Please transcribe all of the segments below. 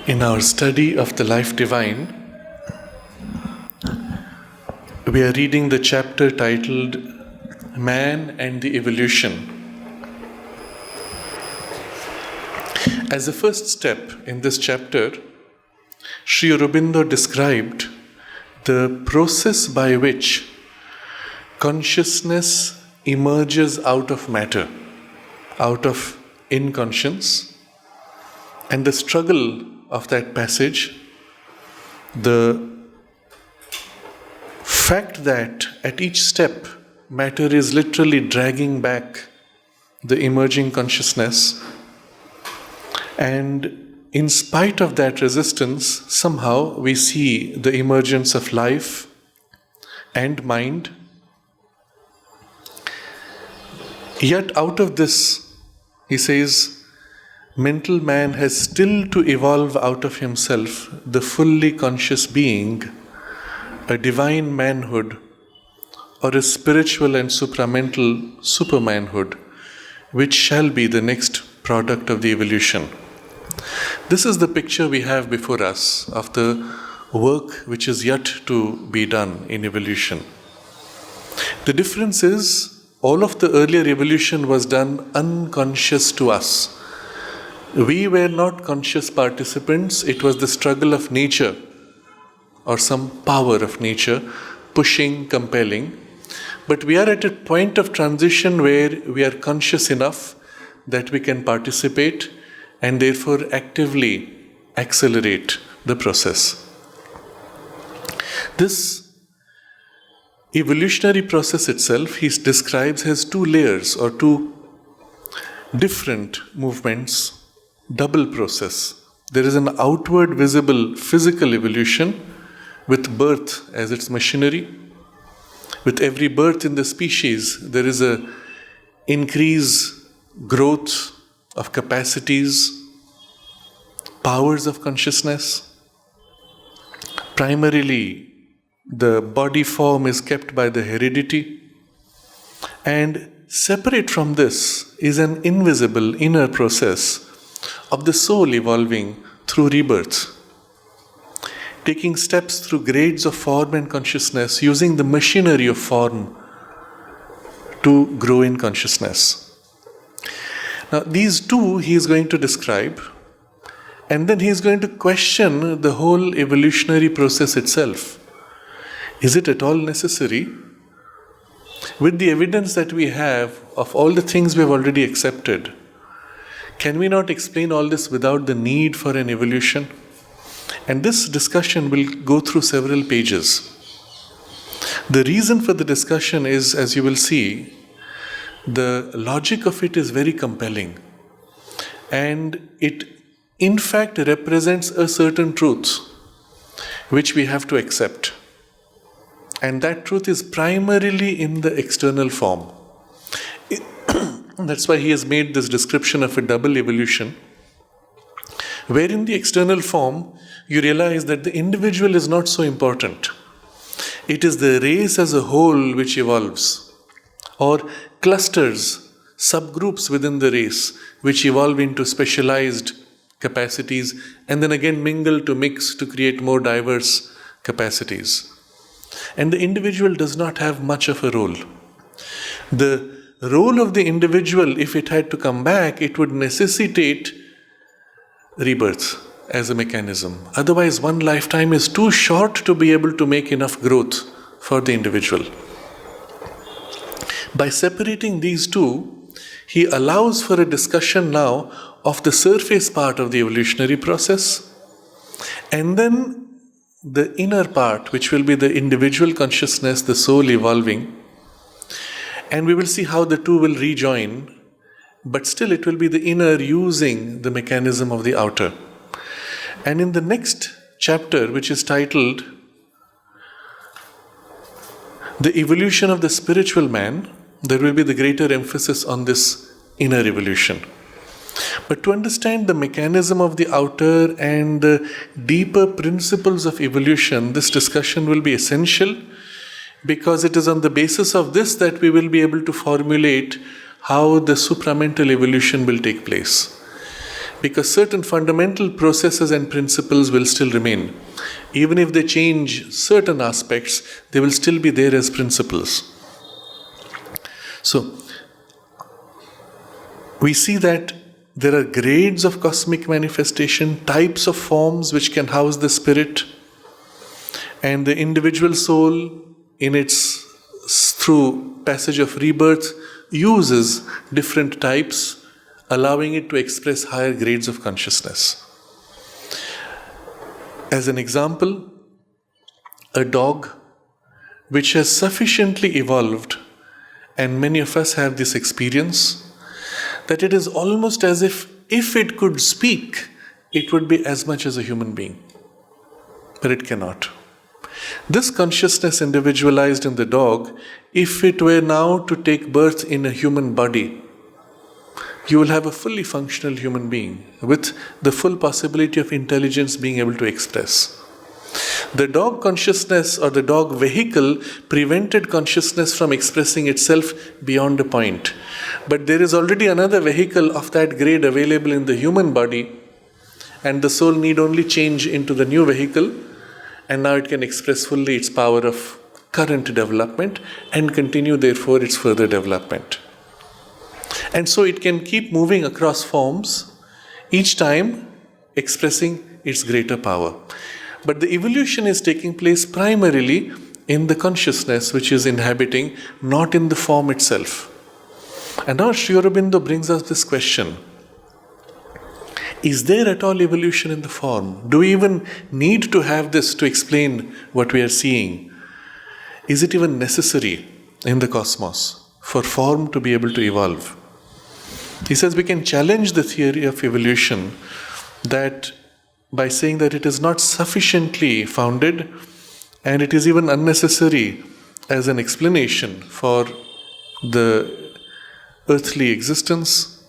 In our study of the Life Divine, we are reading the chapter titled Man and the Evolution. As a first step in this chapter, Sri Aurobindo described the process by which consciousness emerges out of matter, out of inconscience, and the struggle of that passage, the fact that at each step matter is literally dragging back the emerging consciousness, and in spite of that resistance, somehow we see the emergence of life and mind. Yet out of this, he says, mental man has still to evolve out of himself the fully conscious being, a divine manhood, or a spiritual and supramental supermanhood, which shall be the next product of the evolution. This is the picture we have before us of the work which is yet to be done in evolution. The difference is, all of the earlier evolution was done unconscious to us. We were not conscious participants. It was the struggle of nature or some power of nature pushing, compelling. But we are at a point of transition where we are conscious enough that we can participate and therefore actively accelerate the process. This evolutionary process itself, he describes as two layers or two different movements, double process. There is an outward visible physical evolution with birth as its machinery. With every birth in the species, there is a increase, growth of capacities, powers of consciousness. Primarily, the body form is kept by the heredity, and separate from this is an invisible inner process of the soul evolving through rebirth, taking steps through grades of form and consciousness, using the machinery of form to grow in consciousness. Now, these two he is going to describe, and then he is going to question the whole evolutionary process itself. Is it at all necessary? With the evidence that we have of all the things we have already accepted, can we not explain all this without the need for an evolution? And this discussion will go through several pages. The reason for the discussion is, as you will see, the logic of it is very compelling. And it, in fact, represents a certain truth which we have to accept. And that truth is primarily in the external form. That's why he has made this description of a double evolution, where in the external form, you realize that the individual is not so important. It is the race as a whole which evolves, or clusters, subgroups within the race, which evolve into specialized capacities and then again mingle to mix to create more diverse capacities. And the individual does not have much of a role. The role of the individual, if it had to come back, it would necessitate rebirth as a mechanism. Otherwise, one lifetime is too short to be able to make enough growth for the individual. By separating these two, he allows for a discussion now of the surface part of the evolutionary process, and then the inner part, which will be the individual consciousness, the soul evolving. And we will see how the two will rejoin, but still it will be the inner using the mechanism of the outer. And in the next chapter, which is titled The Evolution of the Spiritual Man, there will be the greater emphasis on this inner evolution. But to understand the mechanism of the outer and the deeper principles of evolution, this discussion will be essential, because it is on the basis of this that we will be able to formulate how the supramental evolution will take place. because certain fundamental processes and principles will still remain. Even if they change certain aspects, they will still be there as principles. So, we see that there are grades of cosmic manifestation, types of forms which can house the spirit, and the individual soul, in its through passage of rebirth, uses different types, allowing it to express higher grades of consciousness. As an example, a dog which has sufficiently evolved, and many of us have this experience, that it is almost as if it could speak, it would be as much as a human being. But it cannot. This consciousness individualized in the dog, if it were now to take birth in a human body, you will have a fully functional human being with the full possibility of intelligence being able to express. The dog consciousness or the dog vehicle prevented consciousness from expressing itself beyond a point. But there is already another vehicle of that grade available in the human body, and the soul need only change into the new vehicle, and now it can express fully its power of current development and continue therefore its further development. And so it can keep moving across forms, each time expressing its greater power. But the evolution is taking place primarily in the consciousness which is inhabiting, not in the form itself. And now Sri Aurobindo brings us this question. Is there at all evolution in the form? Do we even need to have this to explain what we are seeing? Is it even necessary in the cosmos for form to be able to evolve? He says we can challenge the theory of evolution that by saying that it is not sufficiently founded and it is even unnecessary as an explanation for the earthly existence.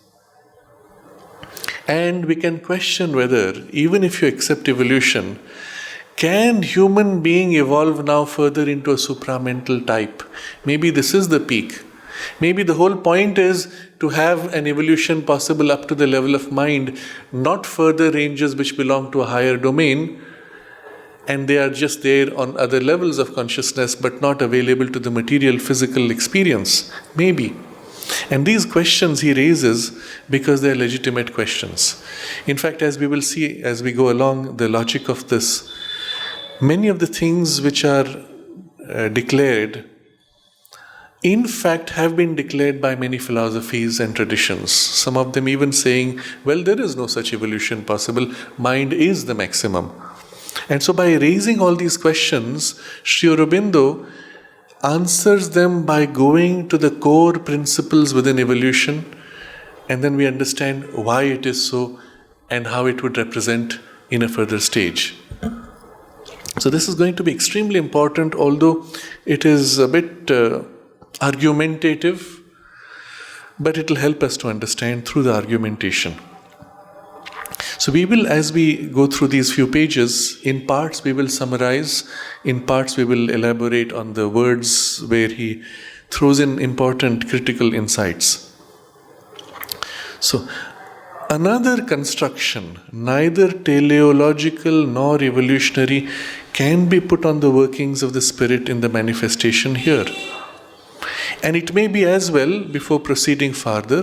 And we can question whether, even if you accept evolution, can human being evolve now further into a supramental type? Maybe this is the peak. Maybe the whole point is to have an evolution possible up to the level of mind, not further ranges which belong to a higher domain, and they are just there on other levels of consciousness but not available to the material physical experience. Maybe. And these questions he raises because they are legitimate questions. In fact, as we will see as we go along the logic of this, many of the things which are declared, in fact, have been declared by many philosophies and traditions. Some of them even saying, well, there is no such evolution possible. Mind is the maximum. And so by raising all these questions, Sri Aurobindo answers them by going to the core principles within evolution, and then we understand why it is so and how it would represent in a further stage. So this is going to be extremely important, although it is a bit argumentative, but it will help us to understand through the argumentation. So we will, as we go through these few pages, in parts we will summarize, in parts we will elaborate on the words where he throws in important critical insights. So, another construction, neither teleological nor evolutionary, can be put on the workings of the spirit in the manifestation here. And it may be as well, before proceeding farther,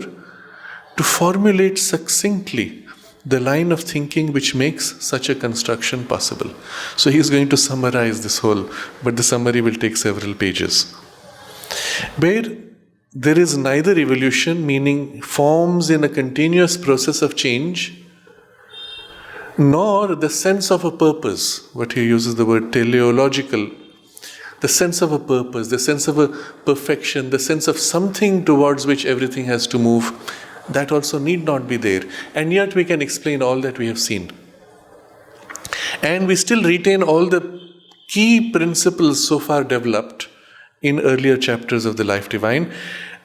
to formulate succinctly the line of thinking which makes such a construction possible. So he is going to summarize this whole, but the summary will take several pages. Where there is neither evolution, meaning forms in a continuous process of change, nor the sense of a purpose, what he uses the word teleological, the sense of a purpose, the sense of a perfection, the sense of something towards which everything has to move, that also need not be there. And yet we can explain all that we have seen. And we still retain all the key principles so far developed in earlier chapters of the Life Divine,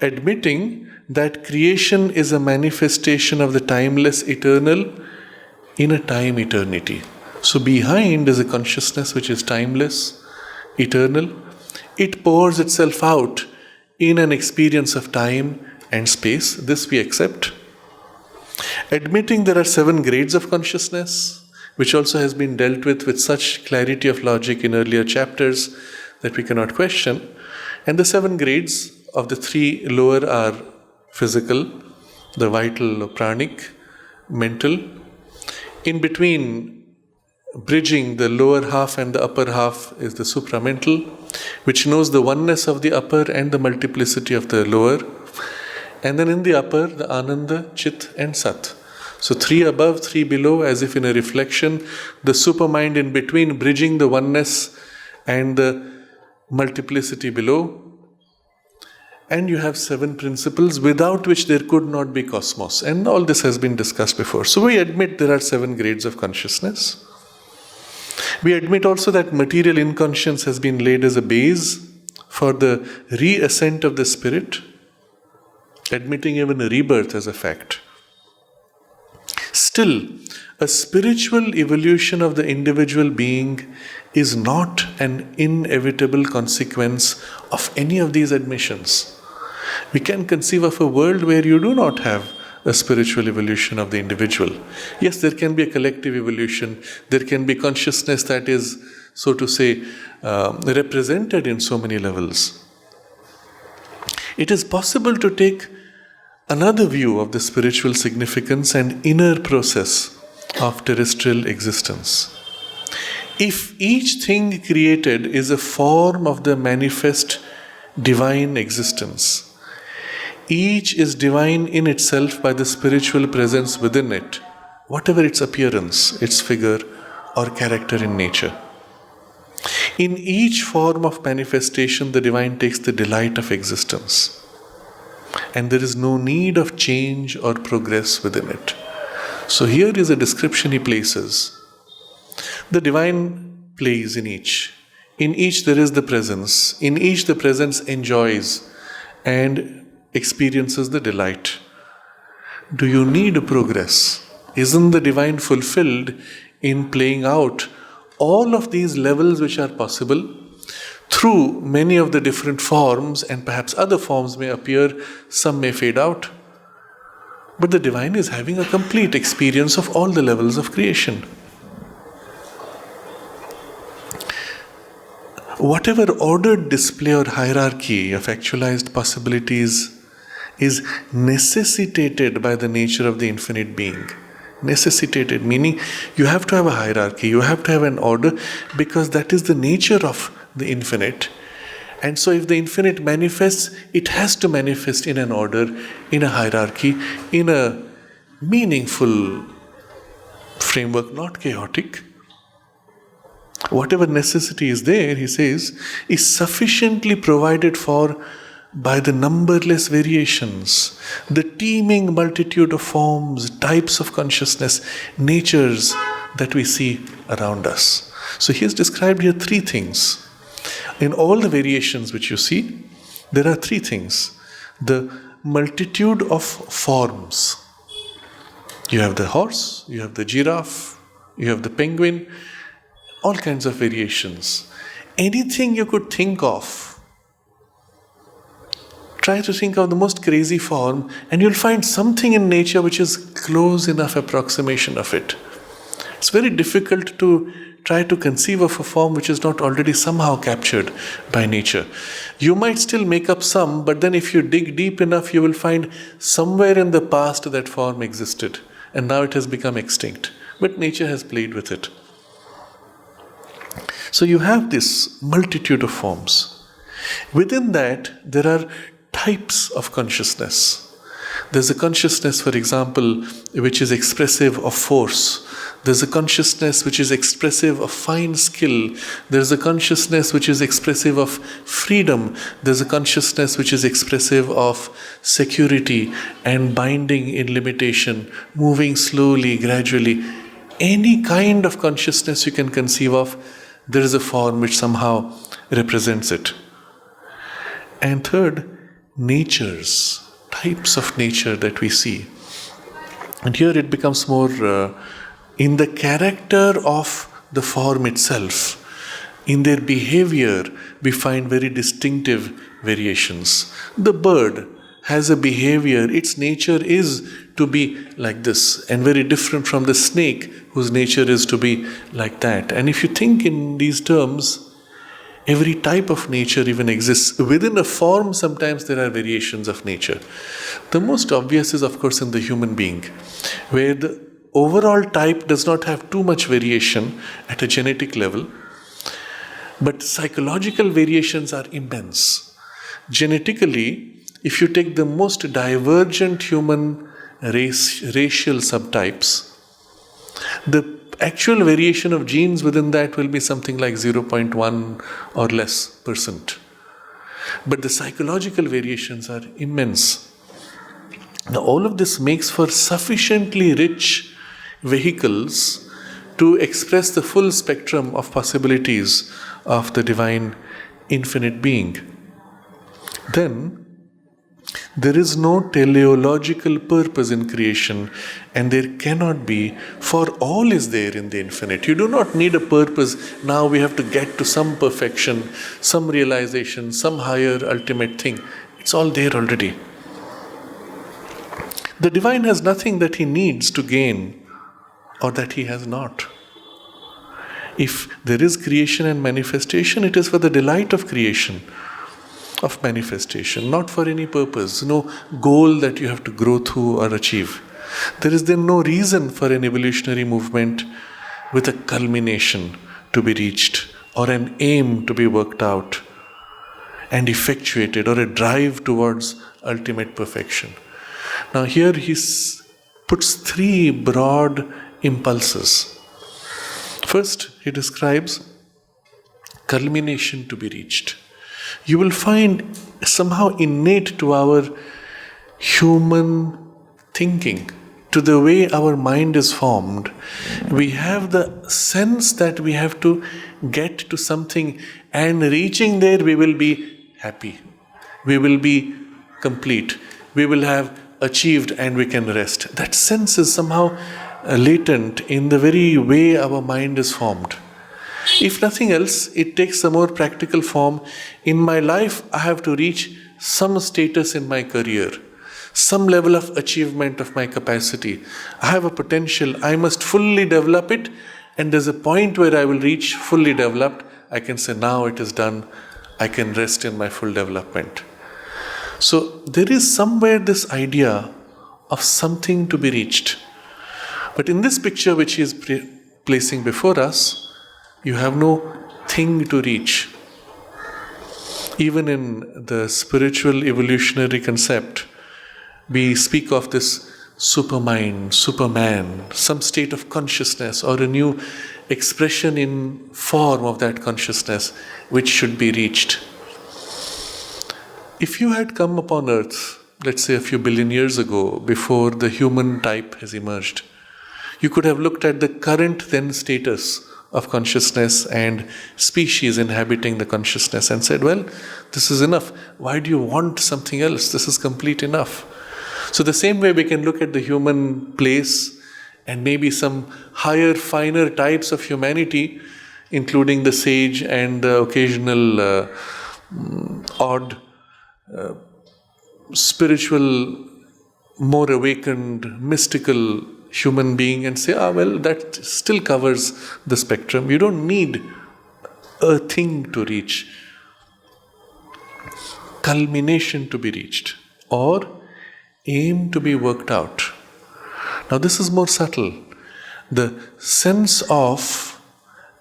admitting that creation is a manifestation of the timeless eternal in a time eternity. So behind is a consciousness which is timeless, eternal. It pours itself out in an experience of time and space. This we accept. Admitting there are 7 grades of consciousness, which also has been dealt with such clarity of logic in earlier chapters that we cannot question. And the 7 grades of the 3 lower are physical, the vital or pranic, mental. In between, bridging the lower half and the upper half is the supramental, which knows the oneness of the upper and the multiplicity of the lower. And then in the upper, the Ananda, Chit and Sat. So 3 above, 3 below, as if in a reflection. The supermind in between, bridging the oneness and the multiplicity below. And you have 7 principles without which there could not be cosmos. And all this has been discussed before. So we admit there are 7 grades of consciousness. We admit also that material inconscience has been laid as a base for the re-ascent of the spirit, admitting even a rebirth as a fact. Still, a spiritual evolution of the individual being is not an inevitable consequence of any of these admissions. We can conceive of a world where you do not have a spiritual evolution of the individual. Yes, there can be a collective evolution. There can be consciousness that is, so to say, represented in so many levels. It is possible to take another view of the spiritual significance and inner process of terrestrial existence. If each thing created is a form of the manifest divine existence, each is divine in itself by the spiritual presence within it, whatever its appearance, its figure, or character in nature. In each form of manifestation, the divine takes the delight of existence, and there is no need of change or progress within it. So here is a description he places. The divine plays in each. In each there is the presence. In each the presence enjoys and experiences the delight. Do you need progress? Isn't the divine fulfilled in playing out all of these levels which are possible through many of the different forms, and perhaps other forms may appear, some may fade out. But the divine is having a complete experience of all the levels of creation. Whatever ordered display or hierarchy of actualized possibilities is necessitated by the nature of the infinite being. Necessitated, meaning you have to have a hierarchy, you have to have an order, because that is the nature of the infinite. And so if the infinite manifests, it has to manifest in an order, in a hierarchy, in a meaningful framework, not chaotic. Whatever necessity is there, he says, is sufficiently provided for by the numberless variations, the teeming multitude of forms, types of consciousness, natures that we see around us. So he has described here 3 things. In all the variations which you see, there are 3 things. The multitude of forms. You have the horse, you have the giraffe, you have the penguin, all kinds of variations. Anything you could think of, try to think of the most crazy form, and you'll find something in nature which is close enough approximation of it. It's very difficult to try to conceive of a form which is not already somehow captured by nature. You might still make up some, but then if you dig deep enough, you will find somewhere in the past that form existed, and now it has become extinct. But nature has played with it. So you have this multitude of forms. Within that, there are types of consciousness. There's a consciousness, for example, which is expressive of force. There's a consciousness which is expressive of fine skill. There's a consciousness which is expressive of freedom. There's a consciousness which is expressive of security and binding in limitation, moving slowly, gradually. Any kind of consciousness you can conceive of, there is a form which somehow represents it. And third, natures, types of nature that we see. And here it becomes more in the character of the form itself. In their behavior, we find very distinctive variations. The bird has a behavior, its nature is to be like this, and very different from the snake whose nature is to be like that. And if you think in these terms, every type of nature even exists. Within a form, sometimes there are variations of nature. The most obvious is, of course, in the human being, where the overall type does not have too much variation at a genetic level, but psychological variations are immense. Genetically, if you take the most divergent human racial subtypes, the actual variation of genes within that will be something like 0.1 or less percent. But the psychological variations are immense. Now, all of this makes for sufficiently rich vehicles to express the full spectrum of possibilities of the divine infinite being. Then, there is no teleological purpose in creation, and there cannot be, for all is there in the infinite. You do not need a purpose. Now we have to get to some perfection, some realization, some higher ultimate thing. It's all there already. The divine has nothing that he needs to gain or that he has not. If there is creation and manifestation, it is for the delight of creation, of manifestation, not for any purpose, no goal that you have to grow through or achieve. There is then no reason for an evolutionary movement with a culmination to be reached or an aim to be worked out and effectuated, or a drive towards ultimate perfection. Now here he puts three broad impulses. First, he describes culmination to be reached. You will find somehow innate to our human thinking, to the way our mind is formed, we have the sense that we have to get to something, and reaching there we will be happy, we will be complete, we will have achieved and we can rest. That sense is somehow latent in the very way our mind is formed. If nothing else, it takes a more practical form. In my life, I have to reach some status in my career, some level of achievement of my capacity. I have a potential, I must fully develop it, and there's a point where I will reach fully developed. I can say, now it is done, I can rest in my full development. So there is somewhere this idea of something to be reached. But in this picture which he is placing before us, you have no thing to reach. Even in the spiritual evolutionary concept, we speak of this supermind, superman, some state of consciousness or a new expression in form of that consciousness which should be reached. If you had come upon earth, let's say a few billion years ago, before the human type has emerged, you could have looked at the current then status of consciousness and species inhabiting the consciousness and said, well, this is enough. Why do you want something else? This is complete enough. So the same way we can look at the human place and maybe some higher, finer types of humanity, including the sage and the occasional odd, spiritual, more awakened, mystical human being, and say, well, that still covers the spectrum. You don't need a thing to reach. Culmination to be reached, or aim to be worked out. Now this is more subtle. The sense of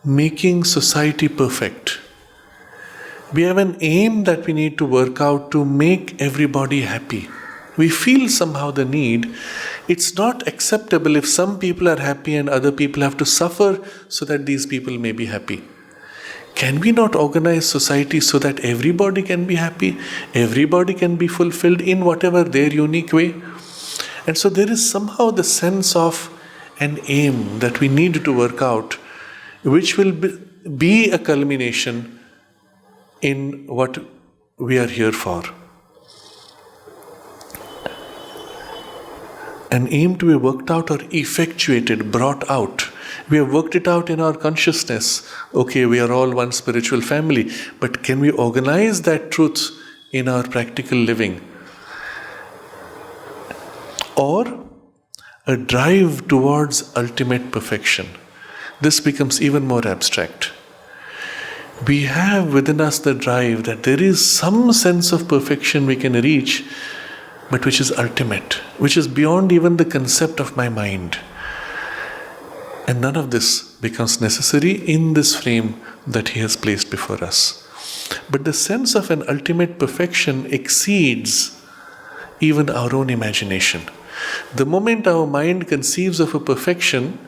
making society perfect. We have an aim that we need to work out to make everybody happy. We feel somehow the need. It's not acceptable if some people are happy and other people have to suffer so that these people may be happy. Can we not organize society so that everybody can be happy, everybody can be fulfilled in whatever their unique way? And so there is somehow the sense of an aim that we need to work out, which will be a culmination in what we are here for. An aim to be worked out or effectuated, brought out. We have worked it out in our consciousness. Okay, we are all one spiritual family. But can we organize that truth in our practical living? or a drive towards ultimate perfection. This becomes even more abstract. We have within us the drive that there is some sense of perfection we can reach, but which is ultimate, which is beyond even the concept of my mind. And none of this becomes necessary in this frame that He has placed before us. But the sense of an ultimate perfection exceeds even our own imagination. The moment our mind conceives of a perfection,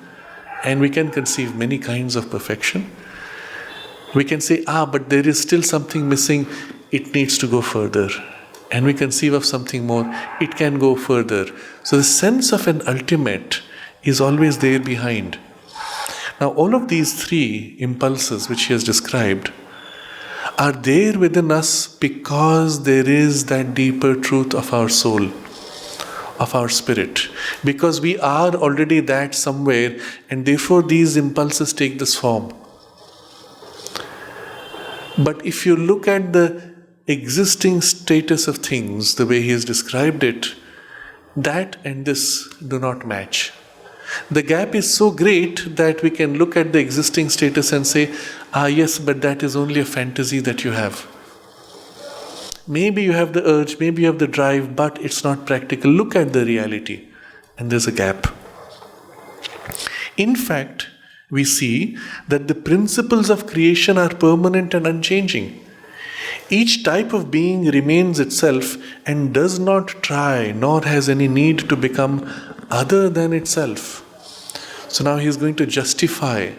and we can conceive many kinds of perfection, we can say, but there is still something missing, it needs to go further. And we conceive of something more, it can go further. So the sense of an ultimate is always there behind. Now all of these three impulses which he has described are there within us because there is that deeper truth of our soul, of our spirit. Because we are already that somewhere, and therefore these impulses take this form. But if you look at the existing status of things, the way he has described it, that and this do not match. The gap is so great that we can look at the existing status and say, yes, but that is only a fantasy that you have. Maybe you have the urge, maybe you have the drive, but it's not practical. Look at the reality, and there's a gap. In fact, we see that the principles of creation are permanent and unchanging. Each type of being remains itself and does not try nor has any need to become other than itself. So now he is going to justify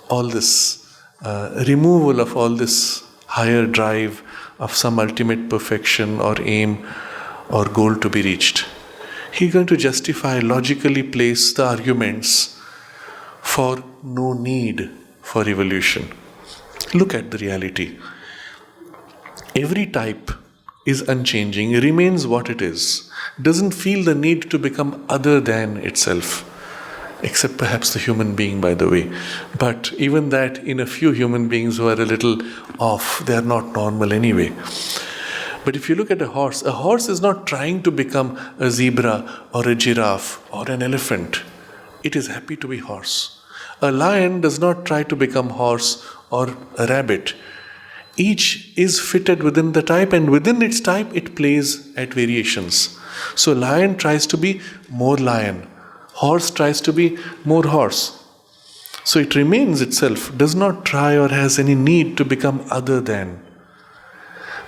all this removal of all this higher drive of some ultimate perfection or aim or goal to be reached. He is going to justify, logically place the arguments for no need for evolution. Look at the reality. Every type is unchanging, remains what it is, doesn't feel the need to become other than itself, except perhaps the human being, by the way. But even that, in a few human beings who are a little off, they are not normal anyway. But if you look at a horse is not trying to become a zebra or a giraffe or an elephant. It is happy to be horse. A lion does not try to become horse or a rabbit. Each is fitted within the type, and within its type it plays at variations. So lion tries to be more lion. Horse tries to be more horse. So it remains itself, does not try or has any need to become other than.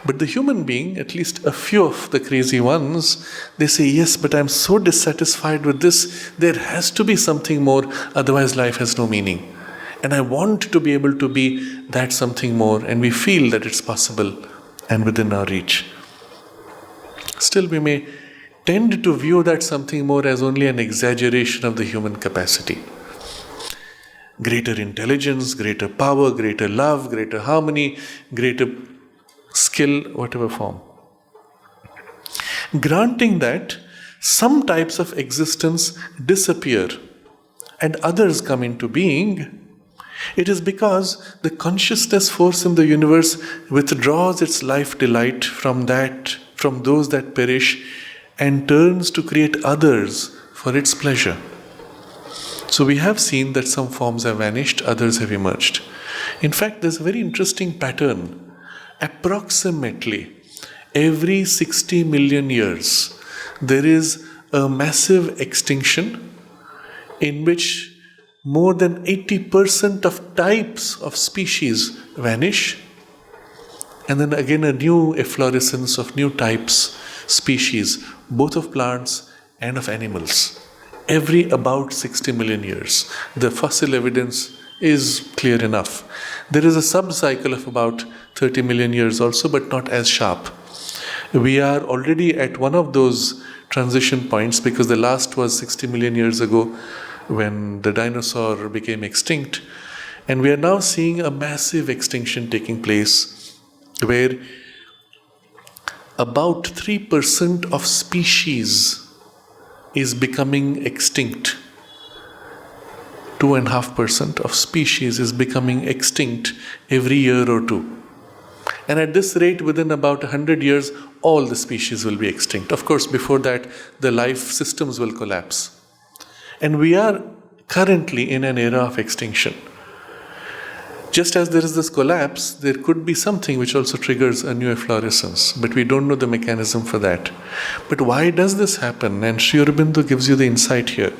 But the human being, at least a few of the crazy ones, they say, yes, but I'm so dissatisfied with this, there has to be something more, otherwise life has no meaning. And I want to be able to be that something more, and we feel that it's possible and within our reach. Still, we may tend to view that something more as only an exaggeration of the human capacity. Greater intelligence, greater power, greater love, greater harmony, greater skill, whatever form. Granting that some types of existence disappear and others come into being, it is because the consciousness force in the universe withdraws its life delight from those that perish and turns to create others for its pleasure. So we have seen that some forms have vanished, others have emerged. In fact, there's a very interesting pattern. Approximately every 60 million years, there is a massive extinction in which more than 80% of types of species vanish, and then again a new efflorescence of new types, species, both of plants and of animals. Every about 60 million years. The fossil evidence is clear enough. There is a sub-cycle of about 30 million years also, but not as sharp. We are already at one of those transition points, because the last was 60 million years ago when the dinosaur became extinct. And we are now seeing a massive extinction taking place where about 3% of species is becoming extinct. 2.5% of species is becoming extinct every year or two. And at this rate, within about 100 years, all the species will be extinct. Of course, before that, the life systems will collapse. And we are currently in an era of extinction. Just as there is this collapse, there could be something which also triggers a new efflorescence, but we don't know the mechanism for that. But why does this happen? And Sri Aurobindo gives you the insight here.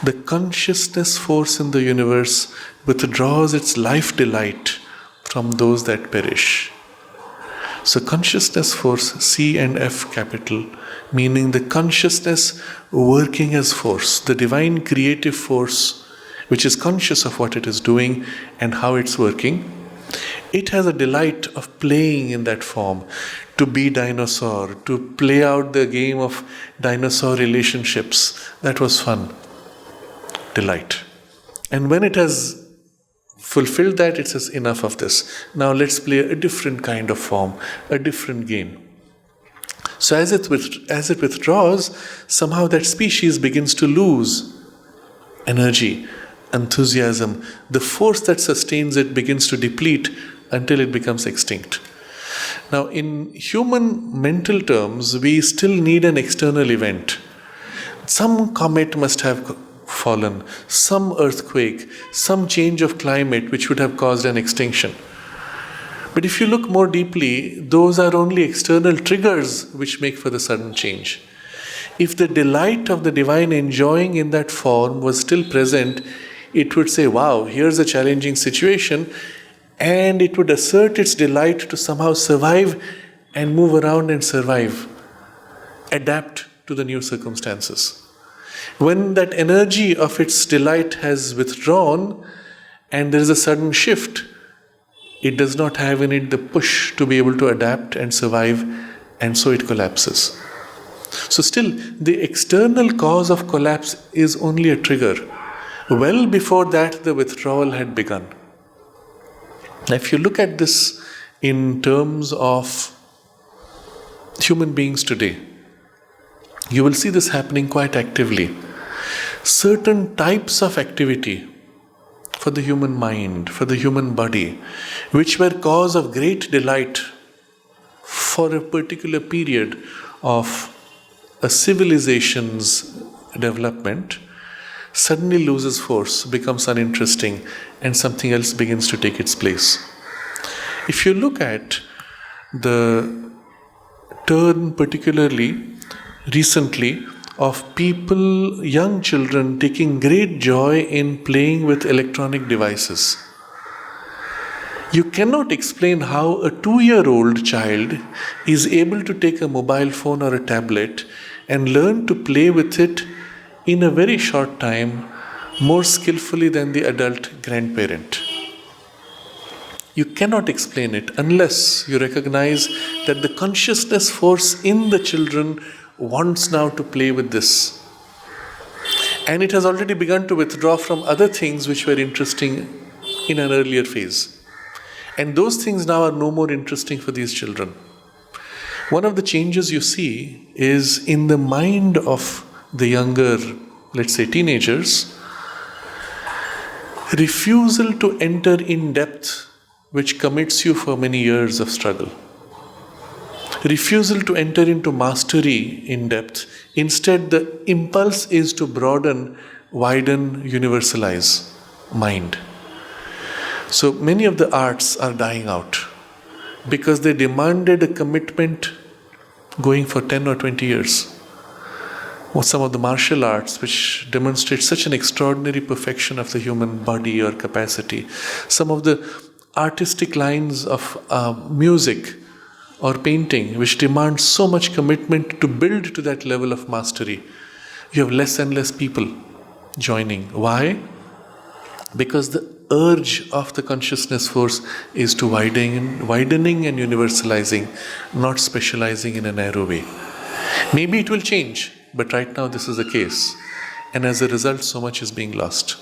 The consciousness force in the universe withdraws its life delight from those that perish. So consciousness force, C and F capital, meaning the consciousness working as force, the divine creative force which is conscious of what it is doing and how it's working. It has a delight of playing in that form, to be dinosaur, to play out the game of dinosaur relationships. That was fun. Delight. And when it has fulfilled that, it says, enough of this. Now let's play a different kind of form, a different game. So as it withdraws, somehow that species begins to lose energy, enthusiasm. The force that sustains it begins to deplete until it becomes extinct. Now, in human mental terms, we still need an external event. Some comet must have fallen, some earthquake, some change of climate which would have caused an extinction. But if you look more deeply, those are only external triggers which make for the sudden change. If the delight of the divine enjoying in that form was still present, it would say, wow, here's a challenging situation, and it would assert its delight to somehow survive and move around and survive, adapt to the new circumstances. When that energy of its delight has withdrawn and there is a sudden shift, it does not have in it the push to be able to adapt and survive, and so it collapses. So still, the external cause of collapse is only a trigger. Well before that, the withdrawal had begun. Now, if you look at this in terms of human beings today, you will see this happening quite actively. Certain types of activity for the human mind, for the human body, which were cause of great delight for a particular period of a civilization's development, suddenly loses force, becomes uninteresting, and something else begins to take its place. If you look at the turn particularly recently of people, young children, taking great joy in playing with electronic devices. You cannot explain how a 2-year-old child is able to take a mobile phone or a tablet and learn to play with it in a very short time, more skillfully than the adult grandparent. You cannot explain it unless you recognize that the consciousness force in the children wants now to play with this. And it has already begun to withdraw from other things which were interesting in an earlier phase. And those things now are no more interesting for these children. One of the changes you see is in the mind of the younger, let's say teenagers, refusal to enter in depth which commits you for many years of struggle. Refusal to enter into mastery in depth. Instead, the impulse is to broaden, widen, universalize mind. So many of the arts are dying out because they demanded a commitment going for 10 or 20 years. Or some of the martial arts which demonstrate such an extraordinary perfection of the human body or capacity. Some of the artistic lines of music or painting which demand so much commitment to build to that level of mastery. You have less and less people joining. Why? Because the urge of the consciousness force is to widening and universalizing, not specializing in a narrow way. Maybe it will change, but right now this is the case. And as a result, so much is being lost.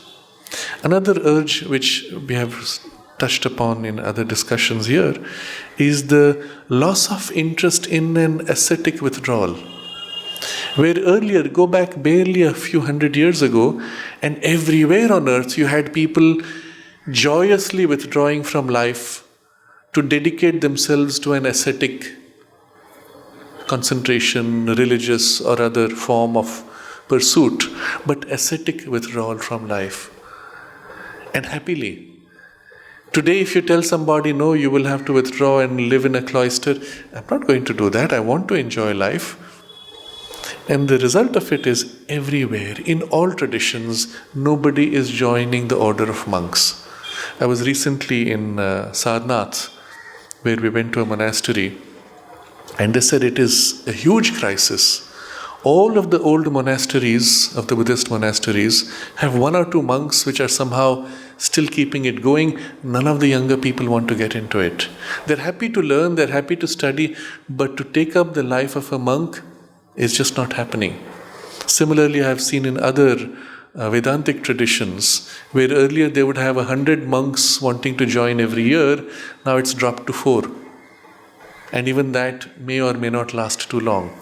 Another urge which we have touched upon in other discussions here is the loss of interest in an ascetic withdrawal. Where earlier, go back barely a few hundred years ago, and everywhere on earth you had people joyously withdrawing from life to dedicate themselves to an ascetic concentration, religious or other form of pursuit, but ascetic withdrawal from life. And happily. Today, if you tell somebody, no, you will have to withdraw and live in a cloister, I'm not going to do that. I want to enjoy life. And the result of it is everywhere, in all traditions, nobody is joining the order of monks. I was recently in Sarnath, where we went to a monastery, and they said it is a huge crisis. All of the old monasteries, of the Buddhist monasteries, have one or two monks which are somehow still keeping it going. None of the younger people want to get into it. They're happy to learn, they're happy to study, but to take up the life of a monk is just not happening. Similarly, I have seen in other Vedantic traditions, where earlier they would have 100 monks wanting to join every year, now it's dropped to 4. And even that may or may not last too long.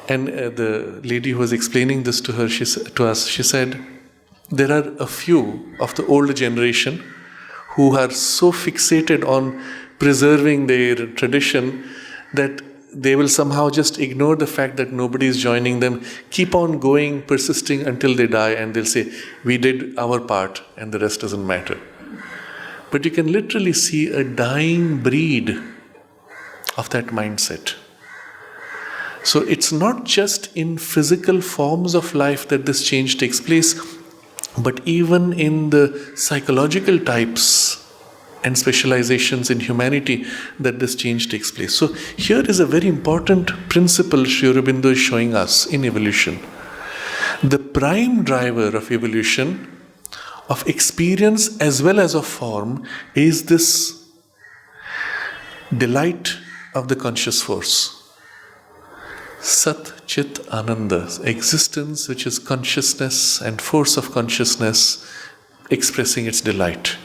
And the lady who was explaining this to us, she said, there are a few of the old generation who are so fixated on preserving their tradition that they will somehow just ignore the fact that nobody is joining them, keep on going, persisting until they die, and they'll say, we did our part and the rest doesn't matter. But you can literally see a dying breed of that mindset. So it's not just in physical forms of life that this change takes place, but even in the psychological types and specializations in humanity that this change takes place. So here is a very important principle Sri Aurobindo is showing us in evolution. The prime driver of evolution, of experience as well as of form, is this delight of the conscious force. Sat Chit Ananda, existence which is consciousness and force of consciousness expressing its delight.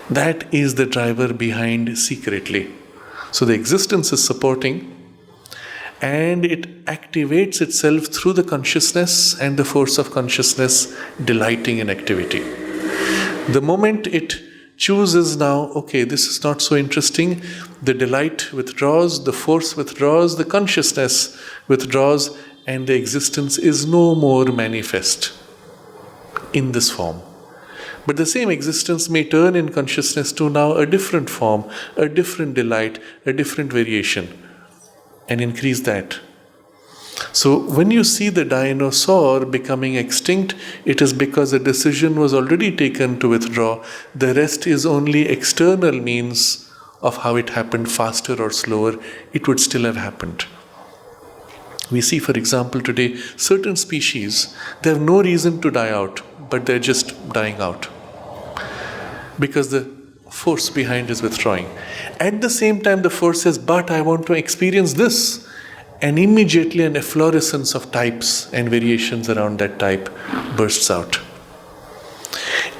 That is the driver behind secretly. So the existence is supporting, and it activates itself through the consciousness and the force of consciousness delighting in activity. The moment it chooses now, okay, this is not so interesting, the delight withdraws, the force withdraws, the consciousness withdraws, and the existence is no more manifest in this form. But the same existence may turn in consciousness to now a different form, a different delight, a different variation, and increase that. So when you see the dinosaur becoming extinct, it is because a decision was already taken to withdraw. The rest is only external means of how it happened, faster or slower, it would still have happened. We see, for example, today, certain species, they have no reason to die out, but they're just dying out because the force behind is withdrawing. At the same time, the force says, but I want to experience this. And immediately an efflorescence of types and variations around that type bursts out.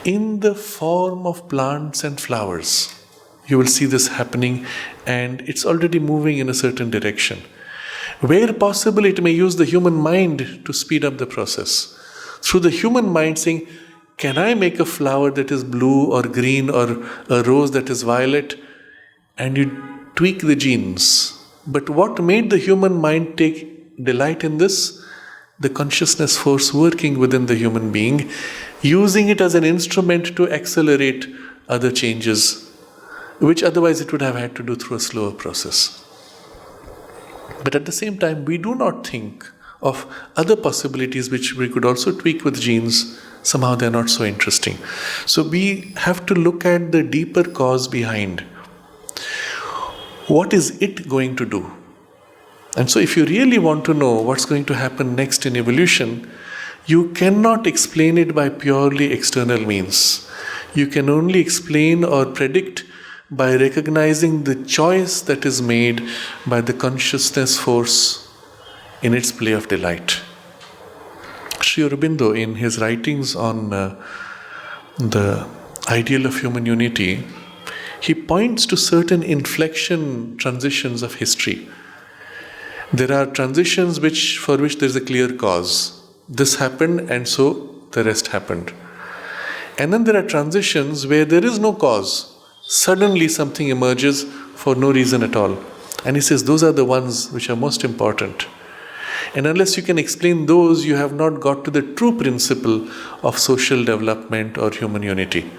In the form of plants and flowers, you will see this happening, and it's already moving in a certain direction. Where possible, it may use the human mind to speed up the process. Through the human mind saying, can I make a flower that is blue or green, or a rose that is violet? And you tweak the genes. But what made the human mind take delight in this? The consciousness force working within the human being, using it as an instrument to accelerate other changes, which otherwise it would have had to do through a slower process. But at the same time, we do not think of other possibilities which we could also tweak with genes. Somehow they are not so interesting. So we have to look at the deeper cause behind. What is it going to do? And so if you really want to know what's going to happen next in evolution, you cannot explain it by purely external means. You can only explain or predict by recognizing the choice that is made by the consciousness force in its play of delight. Sri Aurobindo, in his writings on the ideal of human unity, he points to certain inflection transitions of history. There are transitions for which there is a clear cause. This happened and so the rest happened. And then there are transitions where there is no cause. Suddenly something emerges for no reason at all. And he says those are the ones which are most important. And unless you can explain those, you have not got to the true principle of social development or human unity.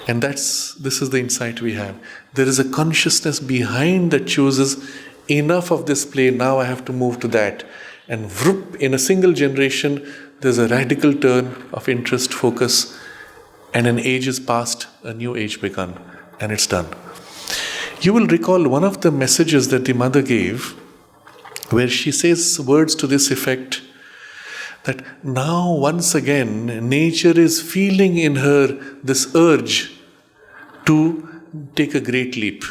And this is the insight we have. There is a consciousness behind that chooses, enough of this play, now I have to move to that. And whoop, in a single generation, there's a radical turn of interest, focus, and an age is passed, a new age begun, and it's done. You will recall one of the messages that the mother gave, where she says words to this effect, that now once again nature is feeling in her this urge to take a great leap.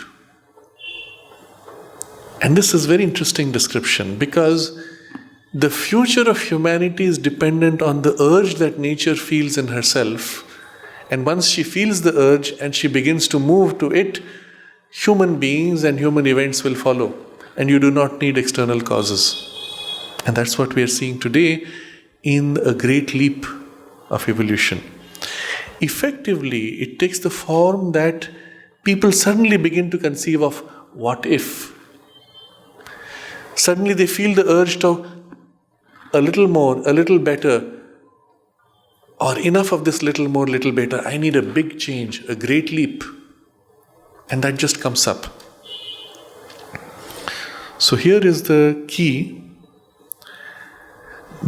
And this is very interesting description, because the future of humanity is dependent on the urge that nature feels in herself. And once she feels the urge and she begins to move to it, human beings and human events will follow. And you do not need external causes. And that's what we are seeing today in a great leap of evolution. Effectively, it takes the form that people suddenly begin to conceive of what if. Suddenly they feel the urge to a little more, a little better, or enough of this little more, little better. I need a big change, a great leap. And that just comes up. So here is the key.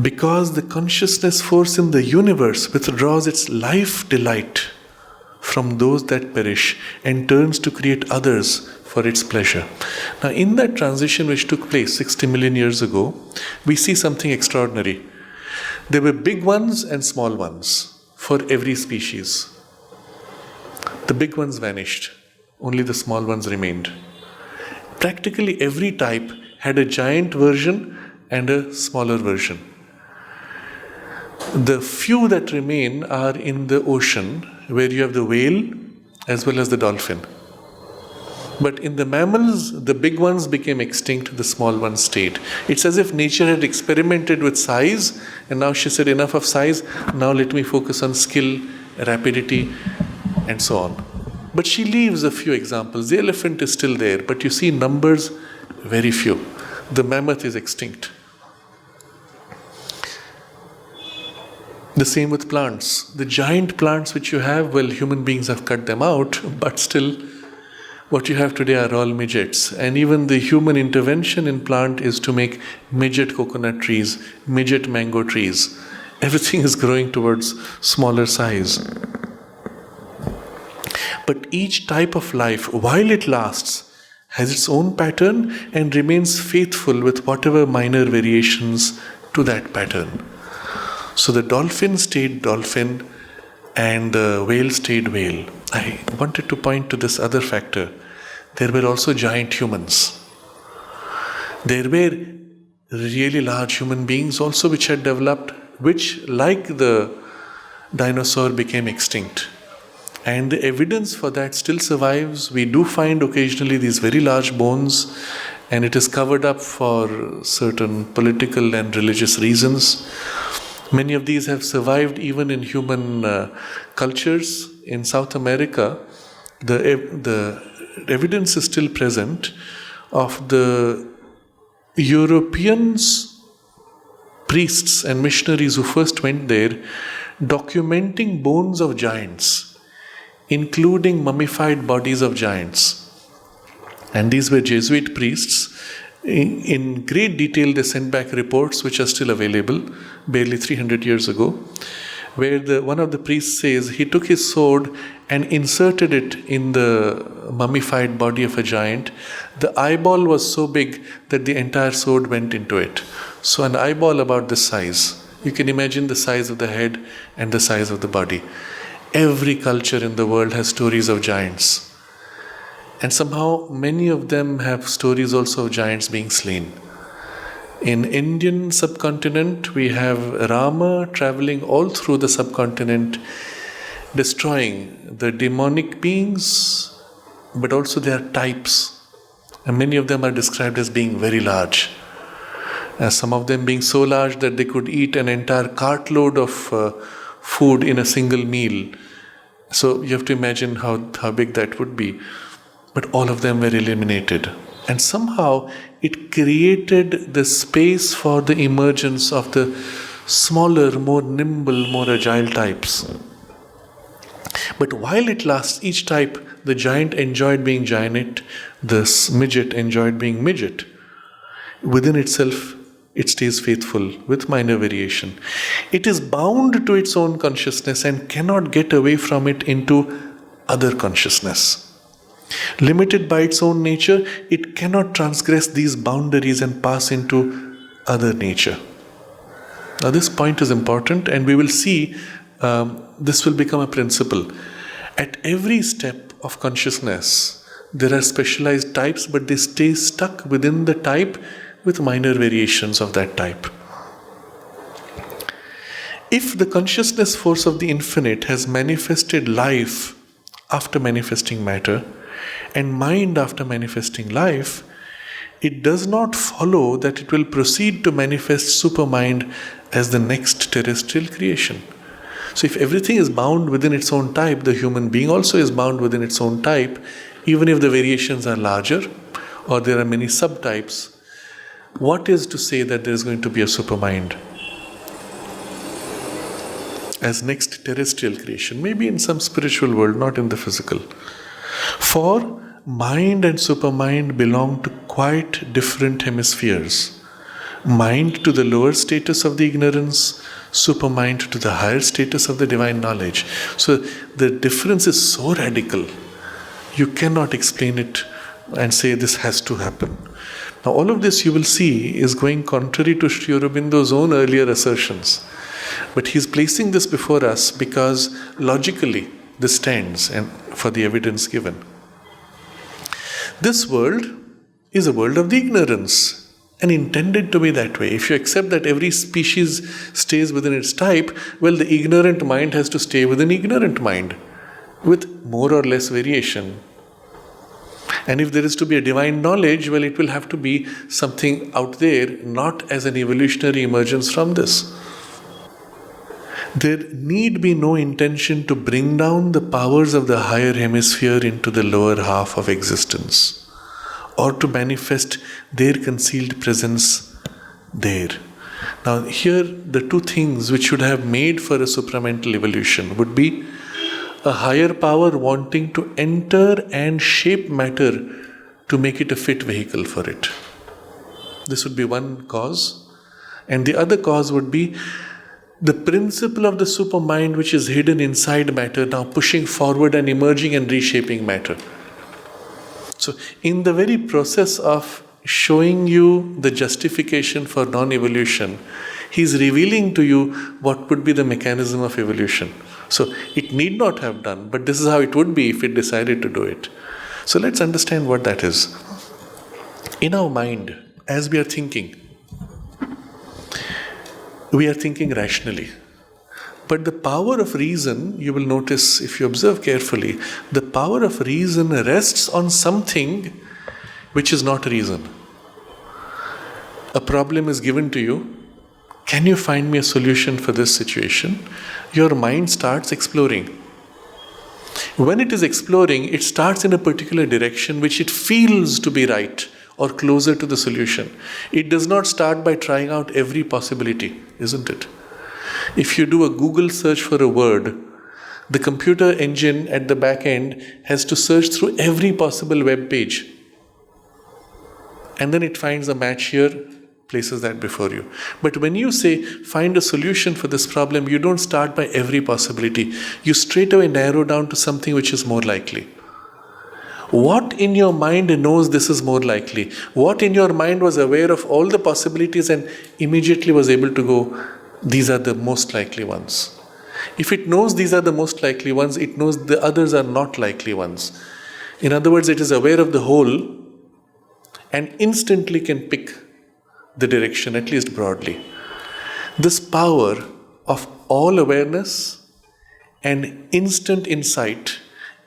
Because the consciousness force in the universe withdraws its life delight from those that perish and turns to create others for its pleasure. Now, in that transition which took place 60 million years ago, we see something extraordinary. There were big ones and small ones for every species. The big ones vanished, only the small ones remained. Practically every type had a giant version and a smaller version. The few that remain are in the ocean, where you have the whale as well as the dolphin. But in the mammals, the big ones became extinct, the small ones stayed. It's as if nature had experimented with size, and now she said, enough of size, now let me focus on skill, rapidity, and so on. But she leaves a few examples. The elephant is still there, but you see numbers, very few. The mammoth is extinct. The same with plants. The giant plants which you have, well, human beings have cut them out, but still, what you have today are all midgets. And even the human intervention in plant is to make midget coconut trees, midget mango trees. Everything is growing towards smaller size. But each type of life, while it lasts, has its own pattern and remains faithful with whatever minor variations to that pattern. So the dolphin stayed dolphin and the whale stayed whale. I wanted to point to this other factor. There were also giant humans. There were really large human beings also which had developed, which, like the dinosaur, became extinct. And the evidence for that still survives. We do find occasionally these very large bones, and it is covered up for certain political and religious reasons. Many of these have survived even in human cultures. In South America, the evidence is still present of the Europeans, priests and missionaries who first went there, documenting bones of giants, including mummified bodies of giants. And these were Jesuit priests. In great detail, they sent back reports which are still available, barely 300 years ago, where one of the priests says he took his sword and inserted it in the mummified body of a giant. The eyeball was so big that the entire sword went into it. So an eyeball about this size. You can imagine the size of the head and the size of the body. Every culture in the world has stories of giants. And somehow many of them have stories also of giants being slain. In Indian subcontinent, we have Rama traveling all through the subcontinent, destroying the demonic beings, but also their types. And many of them are described as being very large. Some of them being so large that they could eat an entire cartload of food in a single meal. So you have to imagine how big that would be. But all of them were eliminated. And somehow it created the space for the emergence of the smaller, more nimble, more agile types. But while it lasts, each type, the giant enjoyed being giant, the midget enjoyed being midget. Within itself, it stays faithful with minor variation. It is bound to its own consciousness and cannot get away from it into other consciousness. Limited by its own nature, it cannot transgress these boundaries and pass into other nature. Now, this point is important, and we will see this will become a principle. At every step of consciousness, there are specialized types, but they stay stuck within the type with minor variations of that type. If the consciousness force of the infinite has manifested life after manifesting matter, and mind after manifesting life, it does not follow that it will proceed to manifest supermind as the next terrestrial creation. So if everything is bound within its own type, the human being also is bound within its own type, even if the variations are larger or there are many subtypes. What is to say that there is going to be a supermind as next terrestrial creation? Maybe in some spiritual world, not in the physical. For mind and supermind belong to quite different hemispheres. Mind to the lower status of the ignorance, supermind to the higher status of the divine knowledge. So the difference is so radical, you cannot explain it and say this has to happen. Now all of this you will see is going contrary to Sri Aurobindo's own earlier assertions. But he is placing this before us because logically this stands and for the evidence given. This world is a world of the ignorance and intended to be that way. If you accept that every species stays within its type, well, the ignorant mind has to stay within ignorant mind with more or less variation. And if there is to be a divine knowledge, well, it will have to be something out there, not as an evolutionary emergence from this. There need be no intention to bring down the powers of the higher hemisphere into the lower half of existence, or to manifest their concealed presence there. Now here the two things which should have made for a supramental evolution would be a higher power wanting to enter and shape matter to make it a fit vehicle for it. This would be one cause. And the other cause would be the principle of the supermind which is hidden inside matter now pushing forward and emerging and reshaping matter. So in the very process of showing you the justification for non-evolution, he is revealing to you what would be the mechanism of evolution. So it need not have done, but this is how it would be if it decided to do it. So let's understand what that is. In our mind, as we are thinking rationally. But the power of reason, you will notice if you observe carefully, the power of reason rests on something which is not reason. A problem is given to you. Can you find me a solution for this situation? Your mind starts exploring. When it is exploring, it starts in a particular direction which it feels to be right or closer to the solution. It does not start by trying out every possibility, isn't it? If you do a Google search for a word, the computer engine at the back end has to search through every possible web page. And then it finds a match here, places that before you. But when you say, find a solution for this problem, you don't start by every possibility. You straight away narrow down to something which is more likely. What in your mind knows this is more likely? What in your mind was aware of all the possibilities and immediately was able to go, these are the most likely ones. If it knows these are the most likely ones, it knows the others are not likely ones. In other words, it is aware of the whole and instantly can pick the direction, at least broadly. This power of all awareness and instant insight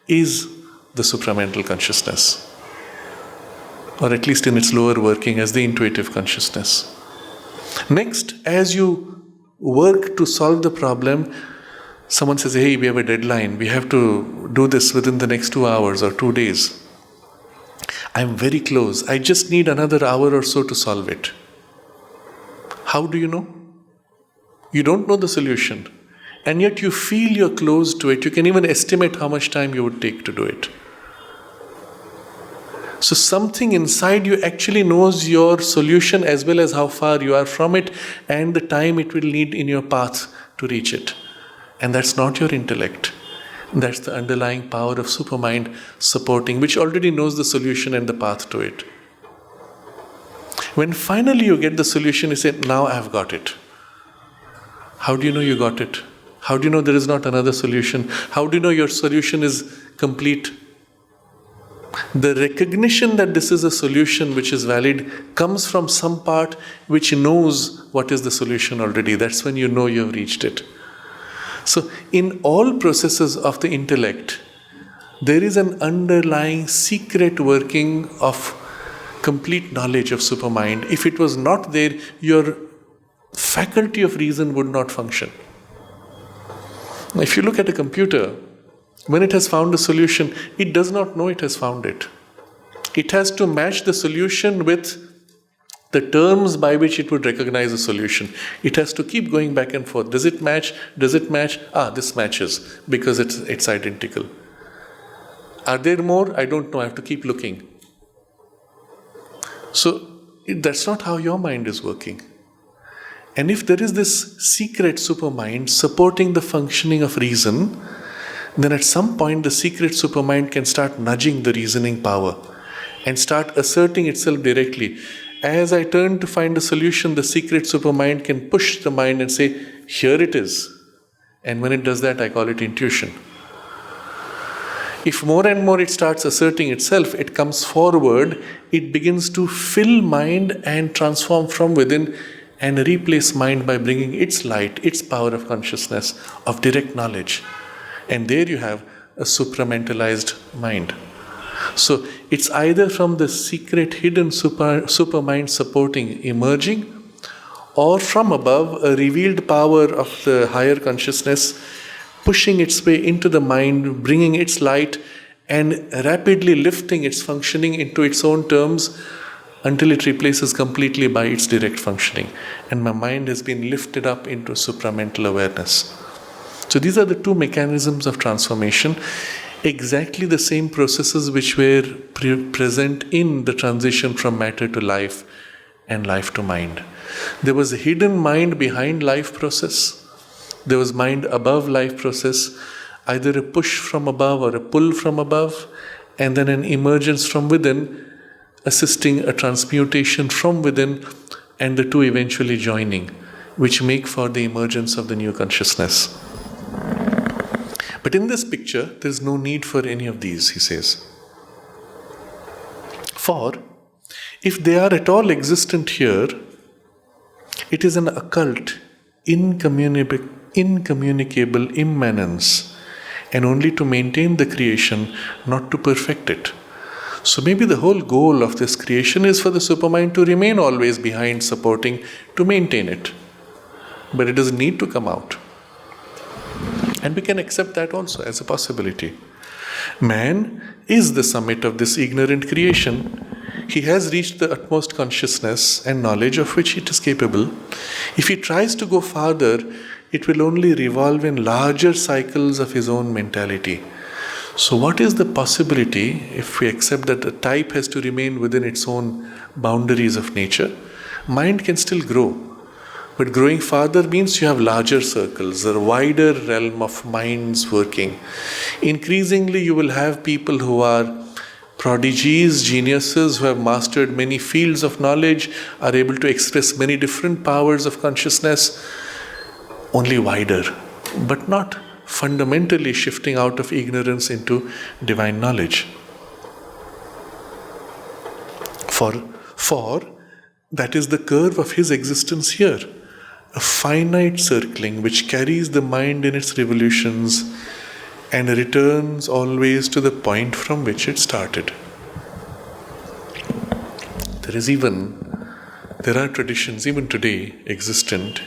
is the supramental consciousness, or at least in its lower working as the intuitive consciousness. Next, as you work to solve the problem, someone says, hey, we have a deadline, we have to do this within the next 2 hours or 2 days. I'm very close. I just need another hour or so to solve it. How do you know? You don't know the solution. And yet you feel you're close to it. You can even estimate how much time you would take to do it. So something inside you actually knows your solution as well as how far you are from it and the time it will need in your path to reach it. And that's not your intellect. That's the underlying power of supermind supporting, which already knows the solution and the path to it. When finally you get the solution, you say, now I've got it. How do you know you got it? How do you know there is not another solution? How do you know your solution is complete? The recognition that this is a solution which is valid comes from some part which knows what is the solution already. That's when you know you have reached it. So in all processes of the intellect, there is an underlying secret working of complete knowledge of supermind. If it was not there, your faculty of reason would not function. If you look at a computer, when it has found a solution, it does not know it has found it. It has to match the solution with the terms by which it would recognize a solution. It has to keep going back and forth. Does it match? Does it match? This matches because it's identical. Are there more? I don't know. I have to keep looking. So that's not how your mind is working. And if there is this secret supermind supporting the functioning of reason, then at some point the secret supermind can start nudging the reasoning power and start asserting itself directly. As I turn to find a solution, the secret supermind can push the mind and say, here it is. And when it does that, I call it intuition. If more and more it starts asserting itself, it comes forward, it begins to fill mind and transform from within and replace mind by bringing its light, its power of consciousness, of direct knowledge. And there you have a supramentalized mind. So it's either from the secret hidden supermind supporting emerging, or from above a revealed power of the higher consciousness pushing its way into the mind, bringing its light and rapidly lifting its functioning into its own terms until it replaces completely by its direct functioning. And my mind has been lifted up into supramental awareness. So these are the two mechanisms of transformation, exactly the same processes which were present in the transition from matter to life and life to mind. There was a hidden mind behind life process. There was mind above life process, either a push from above or a pull from above, and then an emergence from within, assisting a transmutation from within, and the two eventually joining, which make for the emergence of the new consciousness. But in this picture, there is no need for any of these, he says. For, if they are at all existent here, it is an occult, incommunicable immanence, and only to maintain the creation, not to perfect it. So maybe the whole goal of this creation is for the supermind to remain always behind, supporting, to maintain it. But it doesn't need to come out. And we can accept that also as a possibility. Man is the summit of this ignorant creation. He has reached the utmost consciousness and knowledge of which it is capable. If he tries to go farther, it will only revolve in larger cycles of his own mentality. So what is the possibility if we accept that a type has to remain within its own boundaries of nature? Mind can still grow. But growing farther means you have larger circles, a wider realm of minds working. Increasingly, you will have people who are prodigies, geniuses, who have mastered many fields of knowledge, are able to express many different powers of consciousness, only wider, but not fundamentally shifting out of ignorance into divine knowledge. For that is the curve of his existence here. A finite circling which carries the mind in its revolutions and returns always to the point from which it started. There are traditions even today existent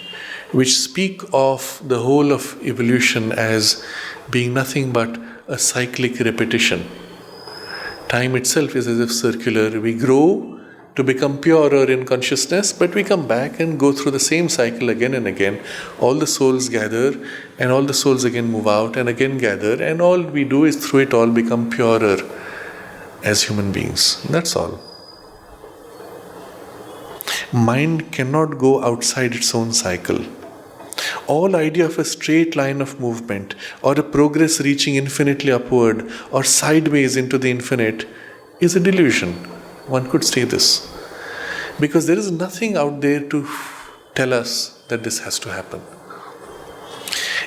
which speak of the whole of evolution as being nothing but a cyclic repetition. Time itself is as if circular. We grow to become purer in consciousness, but we come back and go through the same cycle again and again. All the souls gather, and all the souls again move out and again gather, and all we do is through it all become purer as human beings. That's all. Mind cannot go outside its own cycle. All idea of a straight line of movement or a progress reaching infinitely upward or sideways into the infinite is a delusion. One could say this. Because there is nothing out there to tell us that this has to happen.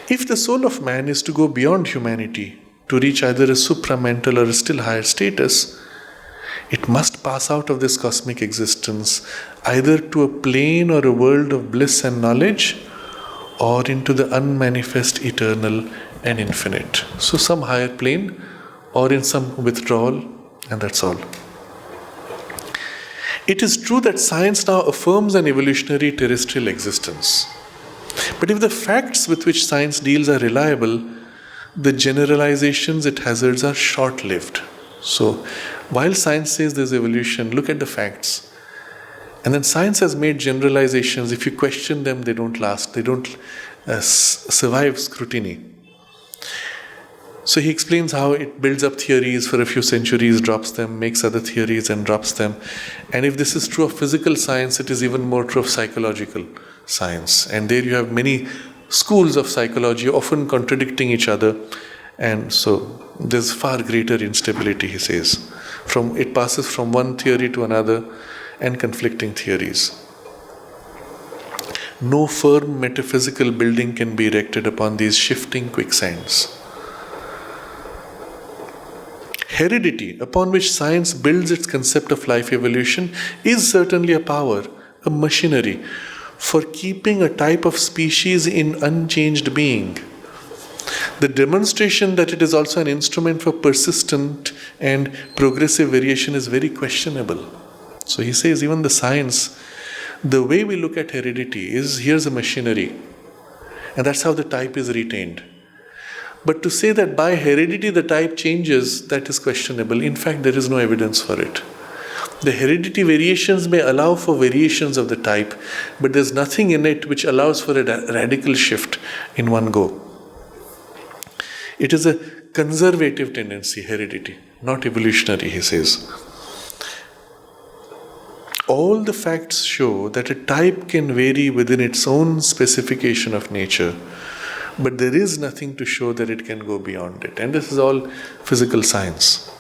If the soul of man is to go beyond humanity, to reach either a supramental or a still higher status, it must pass out of this cosmic existence either to a plane or a world of bliss and knowledge, or into the unmanifest, eternal and infinite. So some higher plane or in some withdrawal, and that's all. It is true that science now affirms an evolutionary terrestrial existence. But if the facts with which science deals are reliable, the generalizations it hazards are short-lived. So while science says there's evolution, look at the facts. And then science has made generalizations. If you question them, they don't last. They don't survive scrutiny. So he explains how it builds up theories for a few centuries, drops them, makes other theories and drops them. And if this is true of physical science, it is even more true of psychological science. And there you have many schools of psychology often contradicting each other. And so there's far greater instability, he says. It passes from one theory to another and conflicting theories. No firm metaphysical building can be erected upon these shifting quicksands. Heredity, upon which science builds its concept of life evolution, is certainly a power, a machinery, for keeping a type of species in unchanged being. The demonstration that it is also an instrument for persistent and progressive variation is very questionable. So he says even the science, the way we look at heredity is, here's a machinery, and that's how the type is retained. But to say that by heredity the type changes, that is questionable. In fact, there is no evidence for it. The heredity variations may allow for variations of the type, but there's nothing in it which allows for a radical shift in one go. It is a conservative tendency, heredity, not evolutionary, he says. All the facts show that a type can vary within its own specification of nature, but there is nothing to show that it can go beyond it. And this is all physical science.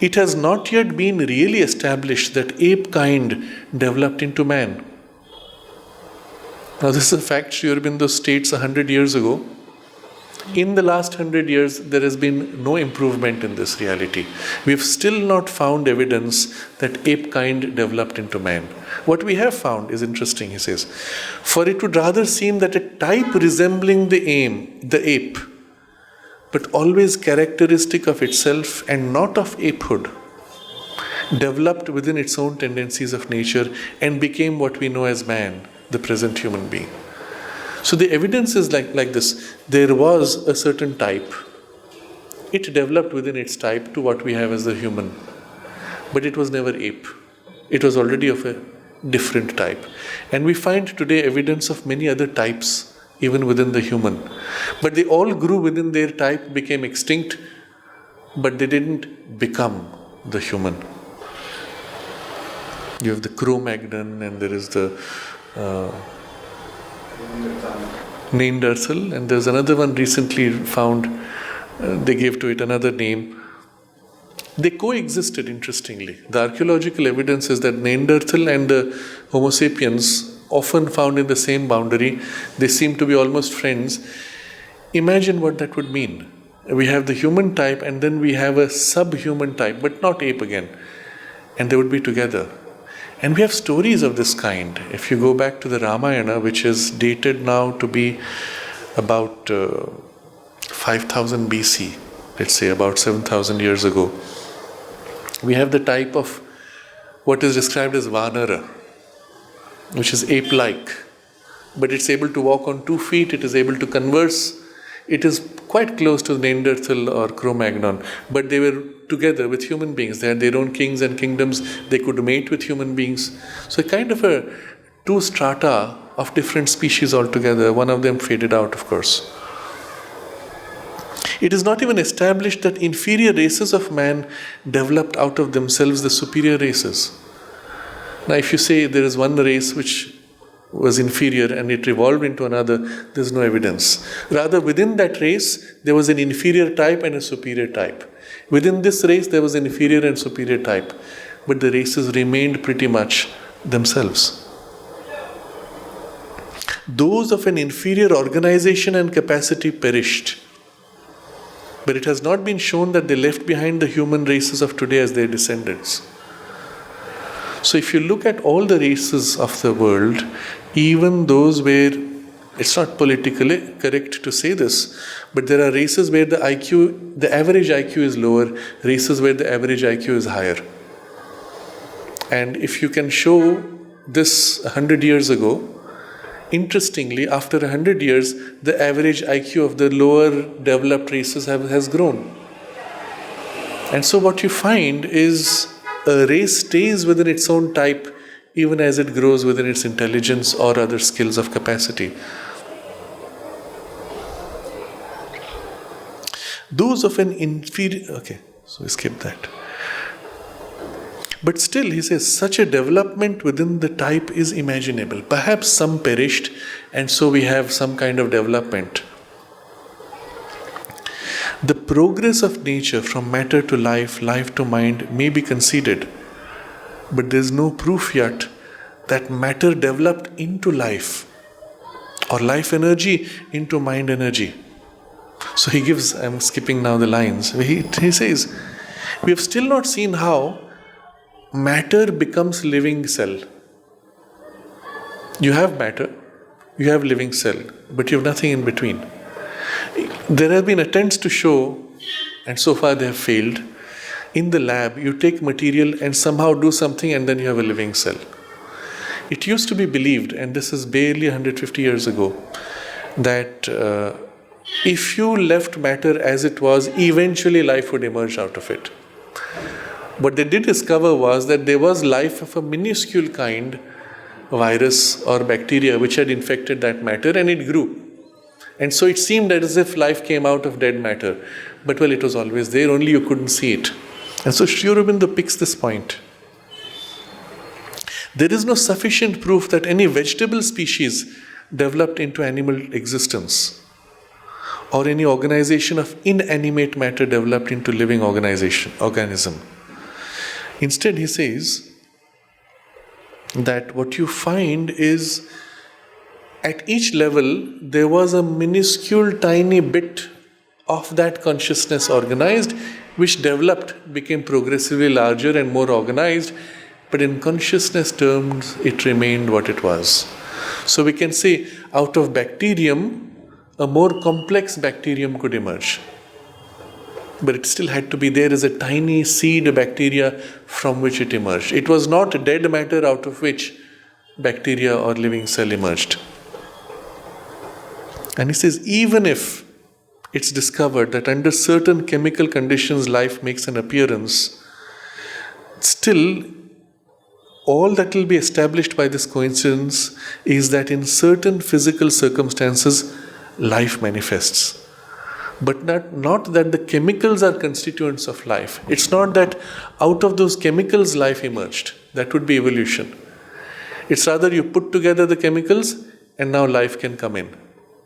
It has not yet been really established that ape kind developed into man. Now this is a fact Sri Aurobindo states 100 years ago. In the last 100 years, there has been no improvement in this reality. We have still not found evidence that ape kind developed into man. What we have found is interesting, he says. For it would rather seem that a type resembling the ape, but always characteristic of itself and not of apehood, developed within its own tendencies of nature and became what we know as man, the present human being. So the evidence is like this. There was a certain type. It developed within its type to what we have as the human. But it was never ape. It was already of a different type. And we find today evidence of many other types, even within the human. But they all grew within their type, became extinct, but they didn't become the human. You have the Cro-Magnon, and there is the Neanderthal, and there's another one recently found, they gave to it another name. They coexisted, interestingly. The archaeological evidence is that Neanderthal and the Homo sapiens, often found in the same boundary, they seem to be almost friends. Imagine what that would mean. We have the human type and then we have a subhuman type, but not ape again. And they would be together. And we have stories of this kind. If you go back to the Ramayana, which is dated now to be about 5000 BC, let's say about 7000 years ago, we have the type of what is described as Vanara, which is ape-like. But it's able to walk on 2 feet, it is able to converse, it is quite close to Neanderthal or Cro-Magnon, but they were together with human beings. They had their own kings and kingdoms. They could mate with human beings. So kind of a two strata of different species altogether. One of them faded out, of course. It is not even established that inferior races of man developed out of themselves the superior races. Now, if you say there is one race which was inferior and it evolved into another, there is no evidence. Rather, within that race, there was an inferior type and a superior type. Within this race, there was an inferior and superior type. But the races remained pretty much themselves. Those of an inferior organization and capacity perished. But it has not been shown that they left behind the human races of today as their descendants. So if you look at all the races of the world, even those where, it's not politically correct to say this, but there are races where the average IQ is lower, races where the average IQ is higher. And if you can show this 100 years ago, interestingly, after 100 years, the average IQ of the lower developed races has grown. And so what you find is a race stays within its own type even as it grows within its intelligence or other skills of capacity. Those of an inferior... Okay, so we skip that. But still, he says, such a development within the type is imaginable. Perhaps some perished, and so we have some kind of development. The progress of nature from matter to life, life to mind may be conceded, but there is no proof yet that matter developed into life, or life energy into mind energy. So he gives, I'm skipping now the lines, he says, we have still not seen how matter becomes living cell. You have matter, you have living cell, but you have nothing in between. There have been attempts to show, and so far they have failed. In the lab, you take material and somehow do something and then you have a living cell. It used to be believed, and this is barely 150 years ago, that if you left matter as it was, eventually life would emerge out of it. What they did discover was that there was life of a minuscule kind, virus or bacteria, which had infected that matter, and it grew. And so it seemed as if life came out of dead matter. But well, it was always there, only you couldn't see it. And so Sri Aurobindo picks this point. There is no sufficient proof that any vegetable species developed into animal existence, or any organization of inanimate matter developed into living organism. Instead, he says that what you find is at each level there was a minuscule tiny bit of that consciousness organized, which developed, became progressively larger and more organized, but in consciousness terms it remained what it was. So we can say out of bacterium a more complex bacterium could emerge. But it still had to be there as a tiny seed bacteria from which it emerged. It was not dead matter out of which bacteria or living cell emerged. And he says, even if it's discovered that under certain chemical conditions life makes an appearance, still all that will be established by this coincidence is that in certain physical circumstances life manifests. But not that the chemicals are constituents of life. It's not that out of those chemicals life emerged. That would be evolution. It's rather you put together the chemicals and now life can come in.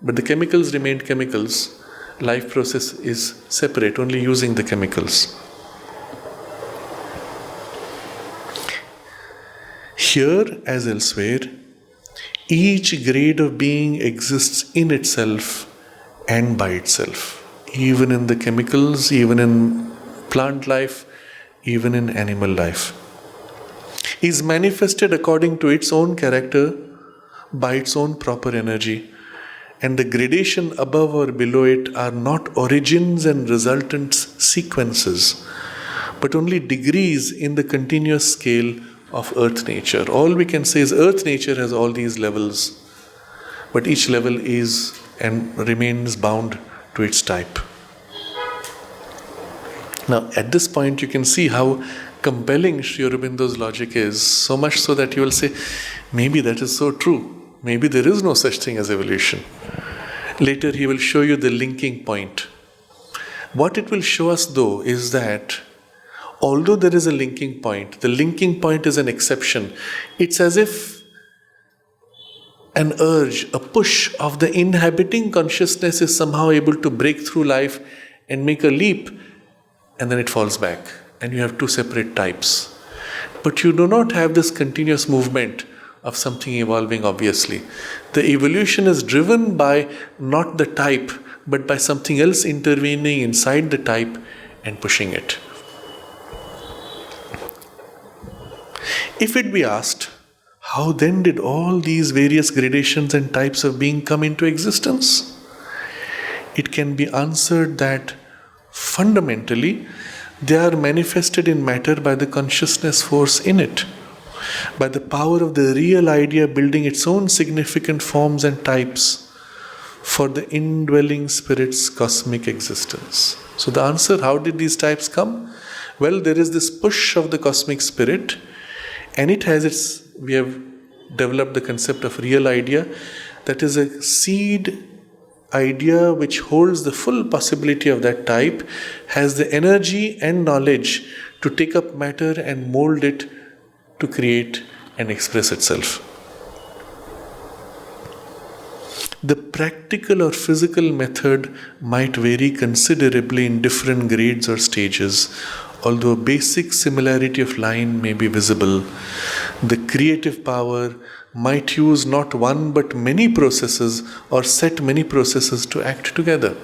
But the chemicals remained chemicals. Life process is separate, only using the chemicals. Here, as elsewhere, each grade of being exists in itself and by itself, even in the chemicals, even in plant life, even in animal life. Is manifested according to its own character, by its own proper energy, and the gradation above or below it are not origins and resultants sequences, but only degrees in the continuous scale of earth nature. All we can say is earth nature has all these levels, but each level is and remains bound to its type. Now, at this point, you can see how compelling Sri Aurobindo's logic is, so much so that you will say, maybe that is so true. Maybe there is no such thing as evolution. Later, he will show you the linking point. What it will show us, though, is that although there is a linking point, the linking point is an exception. It's as if an urge, a push of the inhabiting consciousness is somehow able to break through life and make a leap, and then it falls back, and you have two separate types. But you do not have this continuous movement of something evolving, obviously. The evolution is driven by not the type, but by something else intervening inside the type and pushing it. If it be asked, how then did all these various gradations and types of being come into existence? It can be answered that fundamentally they are manifested in matter by the consciousness force in it, by the power of the real idea building its own significant forms and types for the indwelling spirit's cosmic existence. So the answer, how did these types come? Well, there is this push of the cosmic spirit, and it has we have developed the concept of real idea, that is a seed idea which holds the full possibility of that type, has the energy and knowledge to take up matter and mold it to create and express itself. The practical or physical method might vary considerably in different grades or stages, although a basic similarity of line may be visible. The creative power might use not one but many processes or set many processes to act together.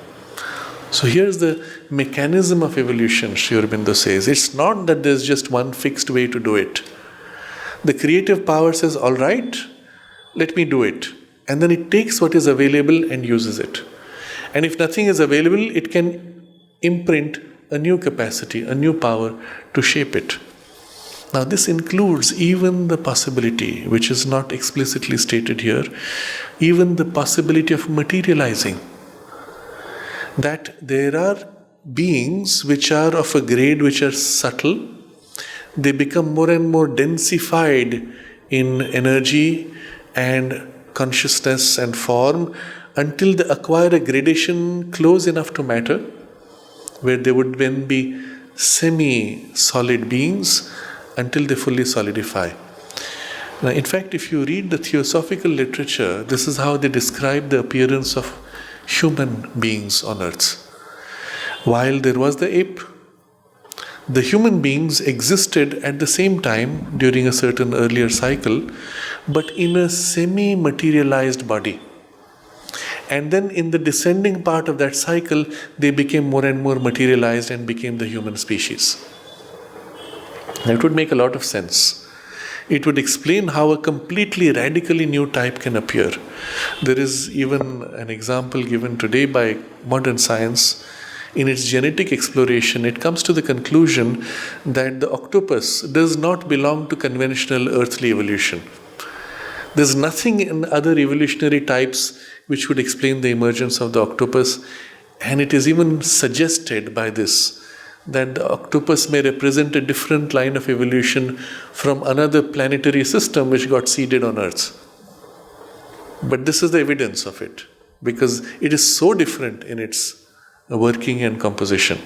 So here's the mechanism of evolution, Sri Aurobindo says. It's not that there's just one fixed way to do it. The creative power says, all right, let me do it. And then it takes what is available and uses it. And if nothing is available, it can imprint a new capacity, a new power to shape it. Now this includes even the possibility, which is not explicitly stated here, even the possibility of materializing. That there are beings which are of a grade which are subtle, they become more and more densified in energy and consciousness and form until they acquire a gradation close enough to matter, where they would then be semi-solid beings until they fully solidify. Now, in fact, if you read the theosophical literature, this is how they describe the appearance of human beings on earth. While there was the ape, the human beings existed at the same time during a certain earlier cycle, but in a semi-materialized body. And then in the descending part of that cycle, they became more and more materialized and became the human species. Now, it would make a lot of sense. It would explain how a completely radically new type can appear. There is even an example given today by modern science. In its genetic exploration, it comes to the conclusion that the octopus does not belong to conventional earthly evolution. There's nothing in other evolutionary types which would explain the emergence of the octopus, and it is even suggested by this that the octopus may represent a different line of evolution from another planetary system which got seeded on Earth. But this is the evidence of it, because it is so different in its working and composition.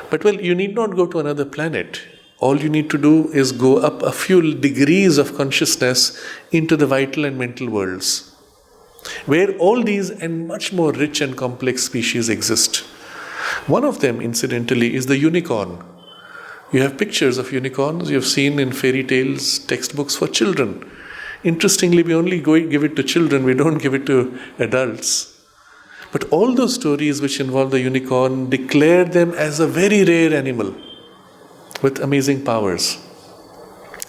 But well, you need not go to another planet. All you need to do is go up a few degrees of consciousness into the vital and mental worlds, where all these and much more rich and complex species exist. One of them, incidentally, is the unicorn. You have pictures of unicorns you have seen in fairy tales, textbooks for children. Interestingly, we only give it to children, we don't give it to adults. But all those stories which involve the unicorn declare them as a very rare animal with amazing powers.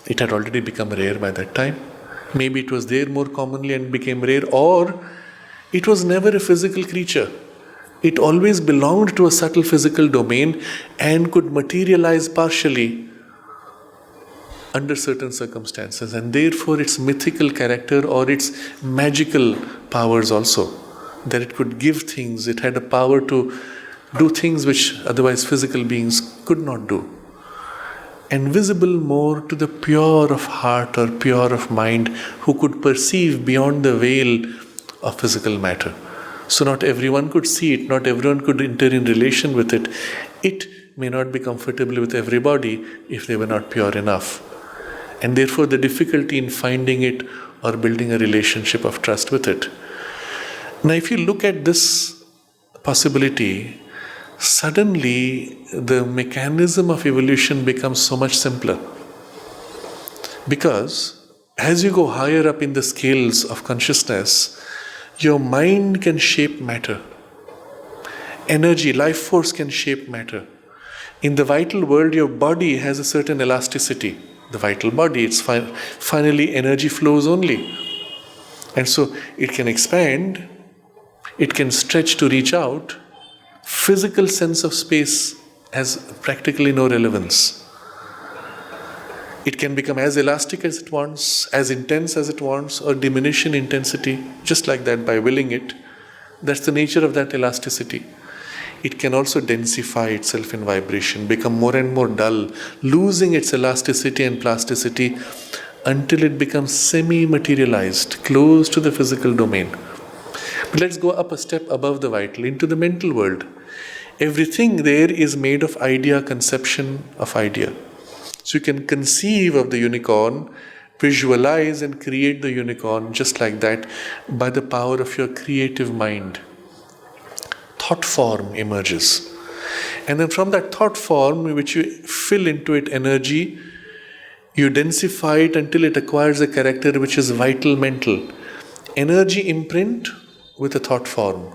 It had already become rare by that time. Maybe it was there more commonly and became rare, or it was never a physical creature. It always belonged to a subtle physical domain and could materialize partially under certain circumstances, and therefore its mythical character or its magical powers also that it could give things, it had a power to do things which otherwise physical beings could not do. And visible more to the pure of heart or pure of mind who could perceive beyond the veil of physical matter. So not everyone could see it, not everyone could enter in relation with it. It may not be comfortable with everybody if they were not pure enough. And therefore the difficulty in finding it or building a relationship of trust with it. Now if you look at this possibility, suddenly the mechanism of evolution becomes so much simpler. Because as you go higher up in the scales of consciousness, your mind can shape matter. Energy, life force can shape matter. In the vital world, your body has a certain elasticity. The vital body, it's finally energy flows only. And so it can expand, it can stretch to reach out. Physical sense of space has practically no relevance. It can become as elastic as it wants, as intense as it wants, or diminish in intensity, just like that by willing it. That's the nature of that elasticity. It can also densify itself in vibration, become more and more dull, losing its elasticity and plasticity until it becomes semi-materialized, close to the physical domain. But let's go up a step above the vital, into the mental world. Everything there is made of idea, conception of idea. So you can conceive of the unicorn, visualize and create the unicorn just like that by the power of your creative mind. Thought form emerges. And then from that thought form, which you fill into it energy, you densify it until it acquires a character which is vital mental. Energy imprint with a thought form,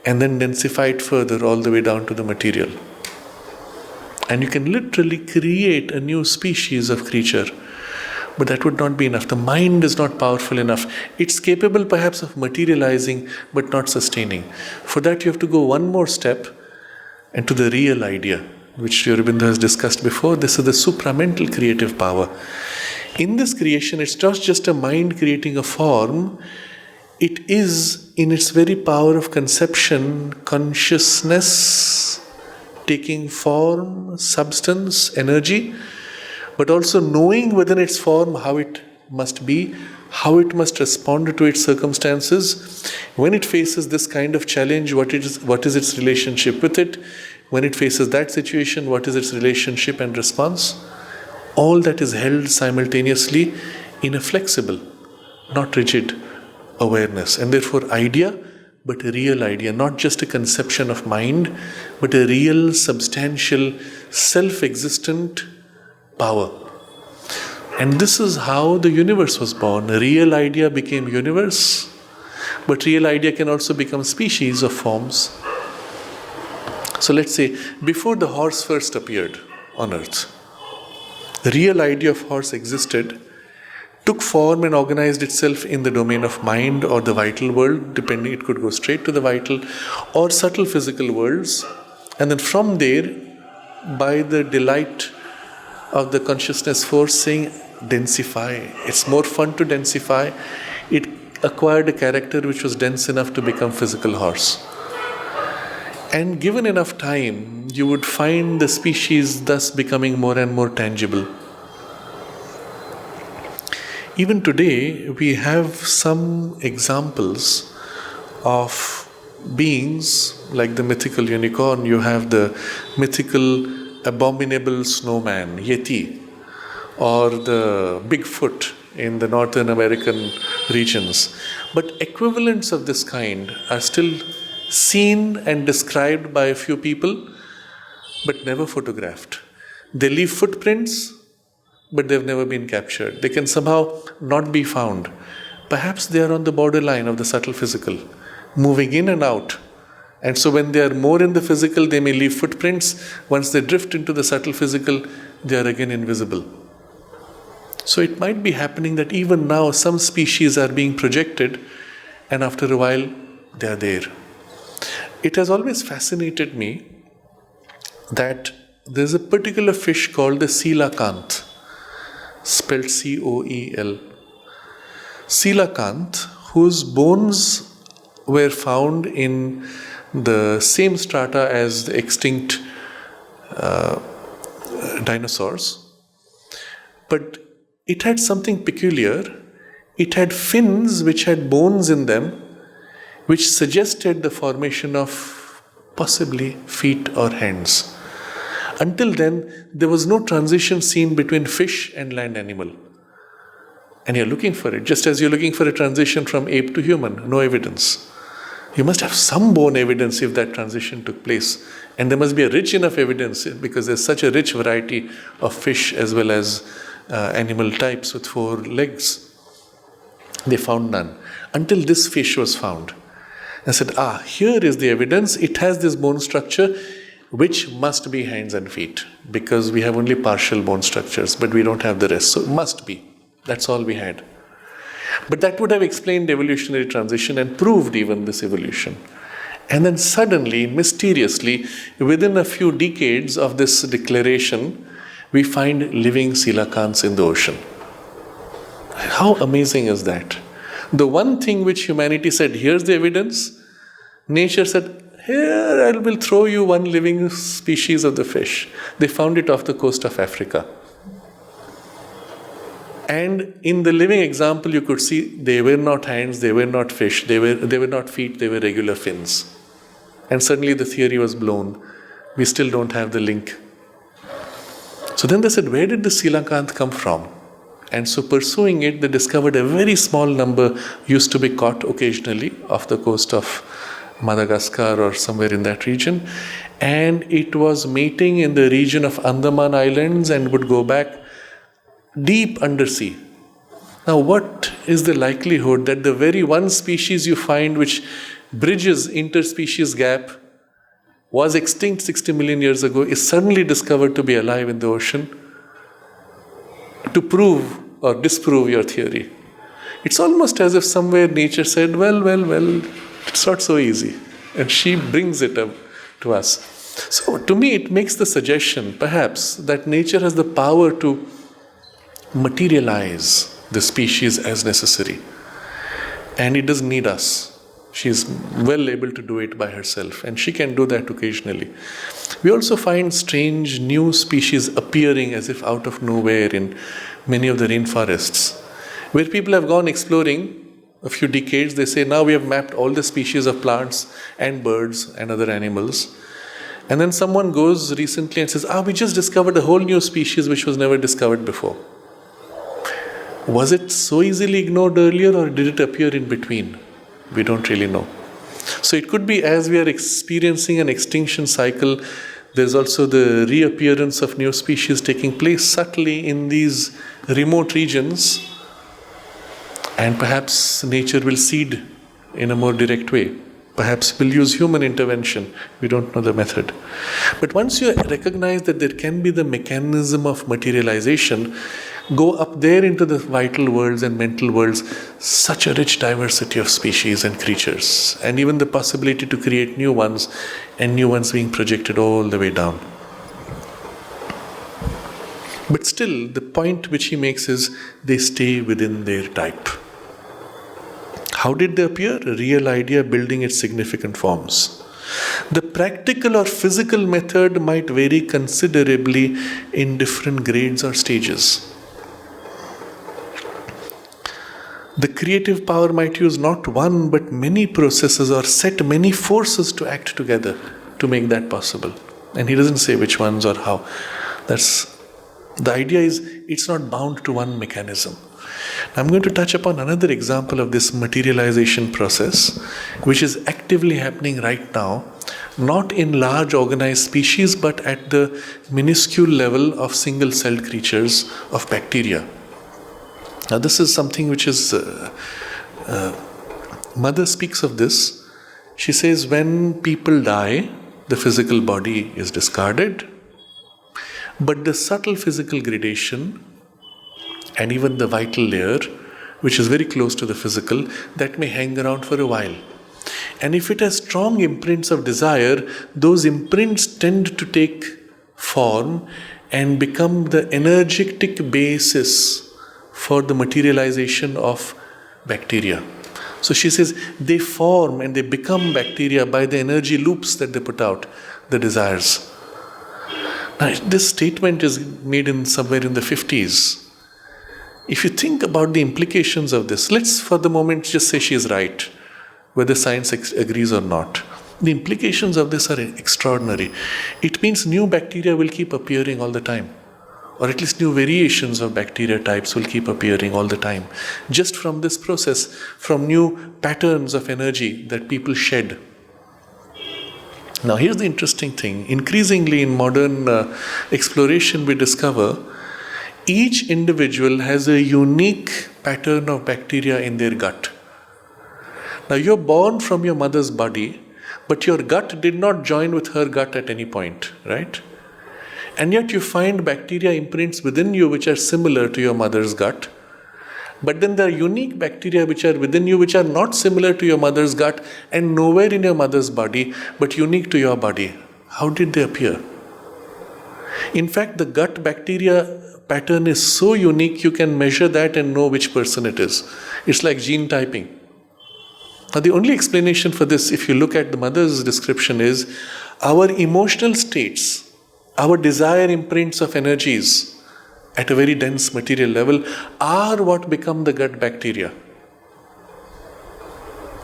and then densify it further all the way down to the material. And you can literally create a new species of creature. But that would not be enough. The mind is not powerful enough. It's capable perhaps of materializing, but not sustaining. For that you have to go one more step into the real idea, which Aurobindo has discussed before. This is the supramental creative power. In this creation, it's not just a mind creating a form. It is, in its very power of conception, consciousness taking form, substance, energy, but also knowing within its form how it must be, how it must respond to its circumstances. When it faces this kind of challenge, what is its relationship with it? When it faces that situation, what is its relationship and response? All that is held simultaneously in a flexible, not rigid awareness. And therefore idea, but a real idea, not just a conception of mind, but a real, substantial, self-existent power. And this is how the universe was born. A real idea became universe, but real idea can also become species of forms. So let's say, before the horse first appeared on earth, the real idea of horse existed, took form and organized itself in the domain of mind or the vital world, depending, it could go straight to the vital or subtle physical worlds. And then from there, by the delight of the consciousness force saying, densify. It's more fun to densify. It acquired a character which was dense enough to become physical horse. And given enough time, you would find the species thus becoming more and more tangible. Even today, we have some examples of beings like the mythical unicorn. You have the mythical abominable snowman, Yeti, or the Bigfoot in the Northern American regions. But equivalents of this kind are still seen and described by a few people, but never photographed. They leave footprints, but they've never been captured. They can somehow not be found. Perhaps they are on the borderline of the subtle physical, moving in and out. And so when they are more in the physical, they may leave footprints. Once they drift into the subtle physical, they are again invisible. So it might be happening that even now some species are being projected, and after a while they are there. It has always fascinated me that there's a particular fish called the coelacanth, spelled C-O-E-L. Coelacanth, whose bones were found in the same strata as the extinct dinosaurs. But it had something peculiar. It had fins which had bones in them, which suggested the formation of possibly feet or hands. Until then, there was no transition seen between fish and land animal. And you're looking for it, just as you're looking for a transition from ape to human, no evidence. You must have some bone evidence if that transition took place. And there must be a rich enough evidence because there's such a rich variety of fish as well as animal types with 4 legs. They found none. Until this fish was found. I said, here is the evidence. It has this bone structure, which must be hands and feet. Because we have only partial bone structures, but we don't have the rest. So it must be. That's all we had. But that would have explained evolutionary transition and proved even this evolution. And then suddenly, mysteriously, within a few decades of this declaration, we find living coelacanths in the ocean. How amazing is that? The one thing which humanity said, here's the evidence, nature said, here I will throw you one living species of the fish. They found it off the coast of Africa. And in the living example, you could see they were not hands, they were not fish, they were not feet, they were regular fins. And suddenly the theory was blown. We still don't have the link. So then they said, where did the coelacanth come from? And so pursuing it, they discovered a very small number used to be caught occasionally off the coast of Madagascar or somewhere in that region. And it was mating in the region of Andaman Islands and would go back deep undersea. Now, what is the likelihood that the very one species you find which bridges interspecies gap was extinct 60 million years ago is suddenly discovered to be alive in the ocean to prove or disprove your theory? It's almost as if somewhere nature said, well, it's not so easy. And she brings it up to us. So to me, it makes the suggestion, perhaps, that nature has the power to materialize the species as necessary. And it doesn't need us. She is well able to do it by herself, and she can do that occasionally. We also find strange new species appearing as if out of nowhere in many of the rainforests. Where people have gone exploring a few decades, they say, now we have mapped all the species of plants and birds and other animals. And then someone goes recently and says, we just discovered a whole new species which was never discovered before. Was it so easily ignored earlier, or did it appear in between? We don't really know. So it could be as we are experiencing an extinction cycle, there's also the reappearance of new species taking place subtly in these remote regions, and perhaps nature will seed in a more direct way. Perhaps we'll use human intervention. We don't know the method. But once you recognize that there can be the mechanism of materialization, go up there into the vital worlds and mental worlds, such a rich diversity of species and creatures, and even the possibility to create new ones, and new ones being projected all the way down. But still, the point which he makes is they stay within their type. How did they appear? A real idea building its significant forms. The practical or physical method might vary considerably in different grades or stages. The creative power might use not one but many processes or set many forces to act together to make that possible. And he doesn't say which ones or how. The idea is it's not bound to one mechanism. I'm going to touch upon another example of this materialization process, which is actively happening right now, not in large organized species, but at the minuscule level of single-celled creatures of bacteria. Now this is something which is, Mother speaks of this. She says when people die, the physical body is discarded, but the subtle physical gradation and even the vital layer, which is very close to the physical, that may hang around for a while. And if it has strong imprints of desire, those imprints tend to take form and become the energetic basis for the materialization of bacteria. So she says they form and they become bacteria by the energy loops that they put out, the desires. Now, this statement is made in somewhere in the 50s. If you think about the implications of this, let's for the moment just say she is right, whether science agrees or not. The implications of this are extraordinary. It means new bacteria will keep appearing all the time, or at least new variations of bacteria types will keep appearing all the time, just from this process, from new patterns of energy that people shed. Now here's the interesting thing. Increasingly in modern exploration we discover each individual has a unique pattern of bacteria in their gut. Now you're born from your mother's body, but your gut did not join with her gut at any point, right? And yet you find bacteria imprints within you which are similar to your mother's gut. But then there are unique bacteria which are within you which are not similar to your mother's gut and nowhere in your mother's body, but unique to your body. How did they appear? In fact, the gut bacteria pattern is so unique you can measure that and know which person it is. It's like gene typing. Now the only explanation for this, if you look at the mother's description, is our emotional states, our desire imprints of energies at a very dense material level are what become the gut bacteria.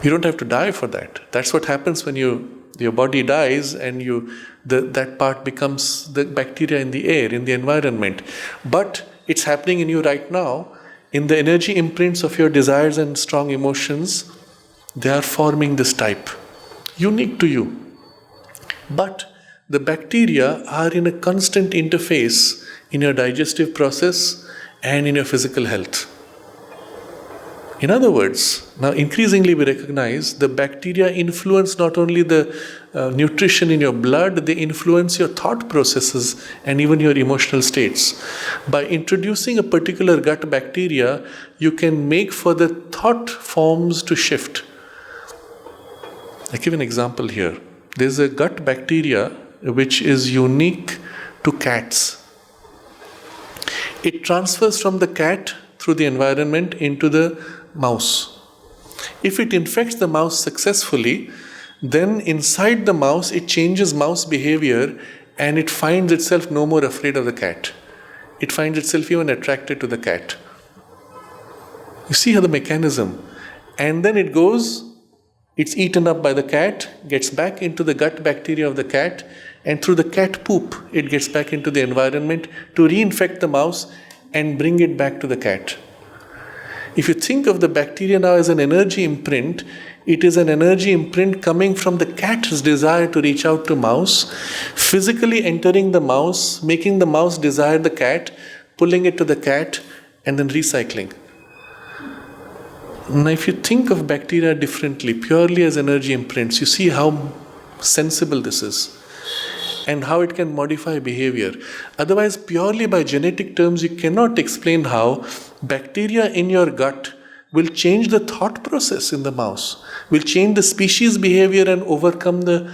You don't have to die for that. That's what happens when your body dies and that part becomes the bacteria in the air, in the environment. But it's happening in you right now. In the energy imprints of your desires and strong emotions, they are forming this type, unique to you. But the bacteria are in a constant interface in your digestive process and in your physical health. In other words, now increasingly we recognize the bacteria influence not only the nutrition in your blood, they influence your thought processes and even your emotional states. By introducing a particular gut bacteria, you can make for the thought forms to shift. I'll give an example here. There's a gut bacteria which is unique to cats. It transfers from the cat through the environment into the mouse. If it infects the mouse successfully, then inside the mouse it changes mouse behavior and it finds itself no more afraid of the cat. It finds itself even attracted to the cat. You see how the mechanism. And then it's eaten up by the cat, gets back into the gut bacteria of the cat, and through the cat poop, it gets back into the environment to reinfect the mouse and bring it back to the cat. If you think of the bacteria now as an energy imprint, it is an energy imprint coming from the cat's desire to reach out to mouse, physically entering the mouse, making the mouse desire the cat, pulling it to the cat, and then recycling. Now, if you think of bacteria differently, purely as energy imprints, you see how sensible this is and how it can modify behavior. Otherwise, purely by genetic terms, you cannot explain how bacteria in your gut will change the thought process in the mouse, will change the species behavior and overcome the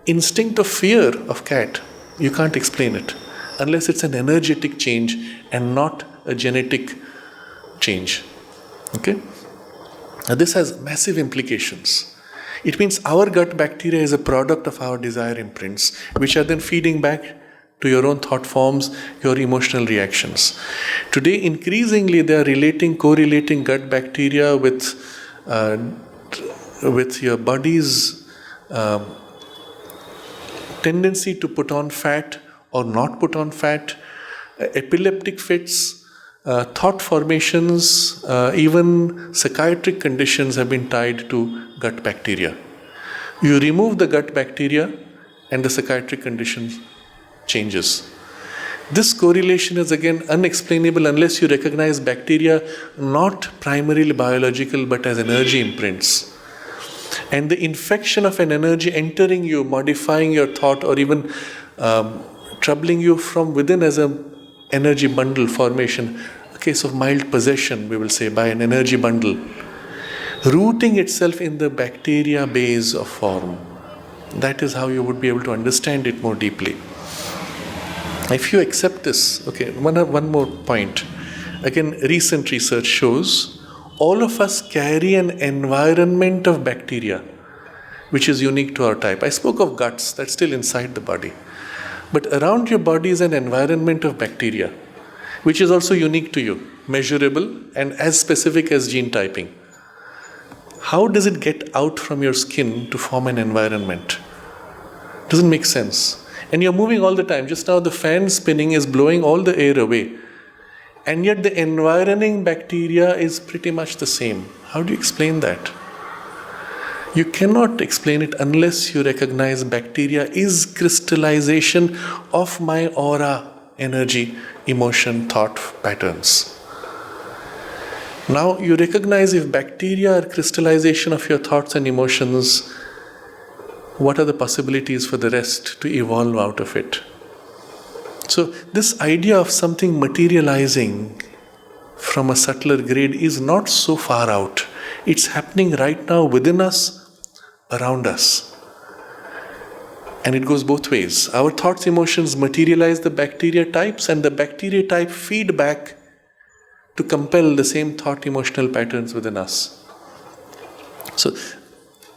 instinct of fear of cat. You can't explain it unless it's an energetic change and not a genetic change. Okay? Now this has massive implications. It means our gut bacteria is a product of our desire imprints, which are then feeding back to your own thought forms, your emotional reactions. Today, increasingly, they are correlating gut bacteria with your body's tendency to put on fat or not put on fat, epileptic fits, thought formations, even psychiatric conditions have been tied to gut bacteria. You remove the gut bacteria and the psychiatric condition changes. This correlation is again unexplainable unless you recognize bacteria not primarily biological but as energy imprints. And the infection of an energy entering you, modifying your thought, or even troubling you from within as an energy bundle formation, a case of mild possession, we will say, by an energy bundle, rooting itself in the bacteria base of form. That is how you would be able to understand it more deeply. If you accept this, okay, one more point. Again, recent research shows all of us carry an environment of bacteria which is unique to our type. I spoke of guts, that's still inside the body. But around your body is an environment of bacteria which is also unique to you, measurable and as specific as gene typing. How does it get out from your skin to form an environment? Doesn't make sense. And you're moving all the time. Just now the fan spinning is blowing all the air away. And yet the environing bacteria is pretty much the same. How do you explain that? You cannot explain it unless you recognize bacteria is crystallization of my aura, energy, emotion, thought patterns. Now you recognize if bacteria are crystallization of your thoughts and emotions, what are the possibilities for the rest to evolve out of it? So this idea of something materializing from a subtler grade is not so far out. It's happening right now within us, around us. And it goes both ways. Our thoughts, emotions materialize the bacteria types, and the bacteria type feed back to compel the same thought, emotional patterns within us. So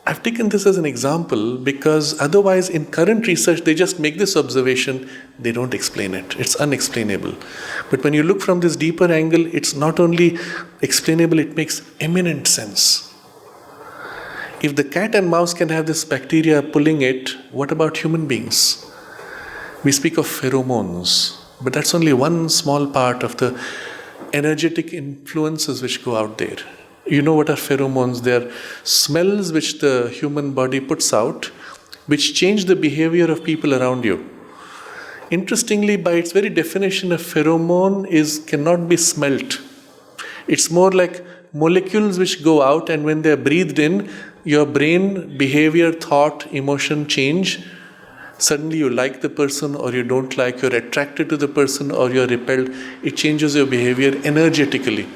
I've taken this as an example because otherwise in current research they just make this observation, they don't explain it. It's unexplainable. But when you look from this deeper angle, it's not only explainable, it makes eminent sense. If the cat and mouse can have this bacteria pulling it, what about human beings? We speak of pheromones, but that's only one small part of the energetic influences which go out there. You know what are pheromones? They are smells which the human body puts out, which change the behavior of people around you. Interestingly, by its very definition, a pheromone cannot be smelt. It's more like molecules which go out, and when they are breathed in, your brain, behavior, thought, emotion change. Suddenly you like the person or you don't like, you're attracted to the person or you're repelled. It changes your behavior energetically.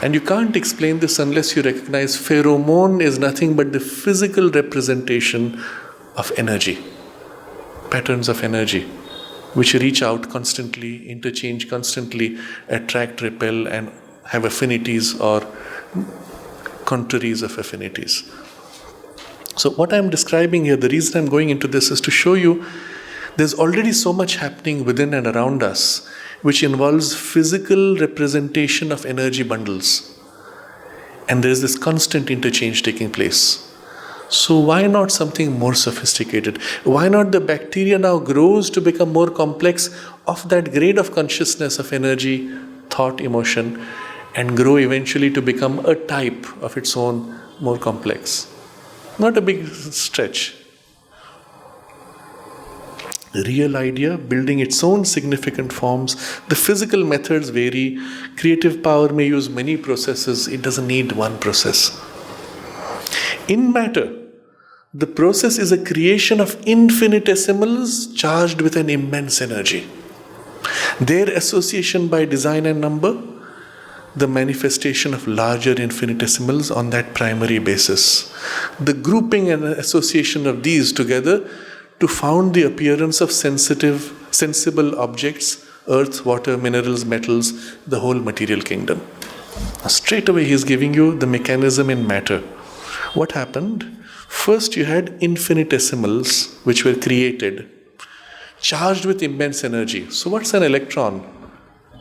And you can't explain this unless you recognize pheromone is nothing but the physical representation of energy. Patterns of energy, which reach out constantly, interchange constantly, attract, repel, and have affinities or contraries of affinities. So what I'm describing here, the reason I'm going into this is to show you there's already so much happening within and around us which involves physical representation of energy bundles. And there's this constant interchange taking place. So why not something more sophisticated? Why not the bacteria now grows to become more complex of that grade of consciousness of energy, thought, emotion, and grow eventually to become a type of its own more complex? Not a big stretch. Real idea, building its own significant forms. The physical methods vary. Creative power may use many processes. It doesn't need one process. In matter, the process is a creation of infinitesimals charged with an immense energy. Their association by design and number, the manifestation of larger infinitesimals on that primary basis. The grouping and association of these together to found the appearance of sensible objects, earth, water, minerals, metals, the whole material kingdom. Straight away he is giving you the mechanism in matter. What happened? First you had infinitesimals which were created, charged with immense energy. So what's an electron?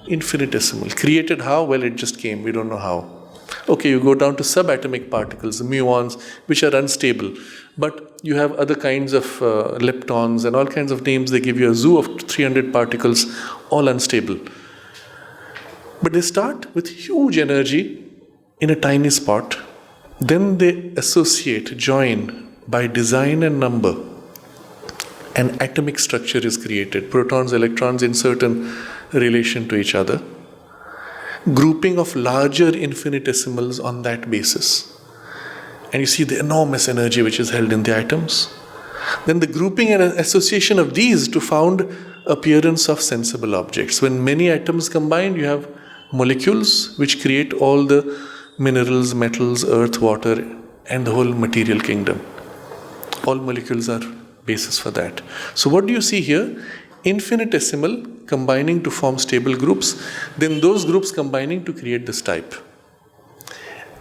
Infinitesimal. Created how? Well, it just came. We don't know how. Okay, you go down to subatomic particles, muons, which are unstable. But you have other kinds of leptons and all kinds of names. They give you a zoo of 300 particles, all unstable. But they start with huge energy in a tiny spot. Then they associate, join by design and number. An atomic structure is created. Protons, electrons in certain relation to each other. Grouping of larger infinitesimals on that basis. And you see the enormous energy which is held in the atoms. Then the grouping and association of these to found appearance of sensible objects. When many atoms combine, you have molecules which create all the minerals, metals, earth, water, and the whole material kingdom. All molecules are basis for that. So what do you see here? Infinitesimal combining to form stable groups, then those groups combining to create this type.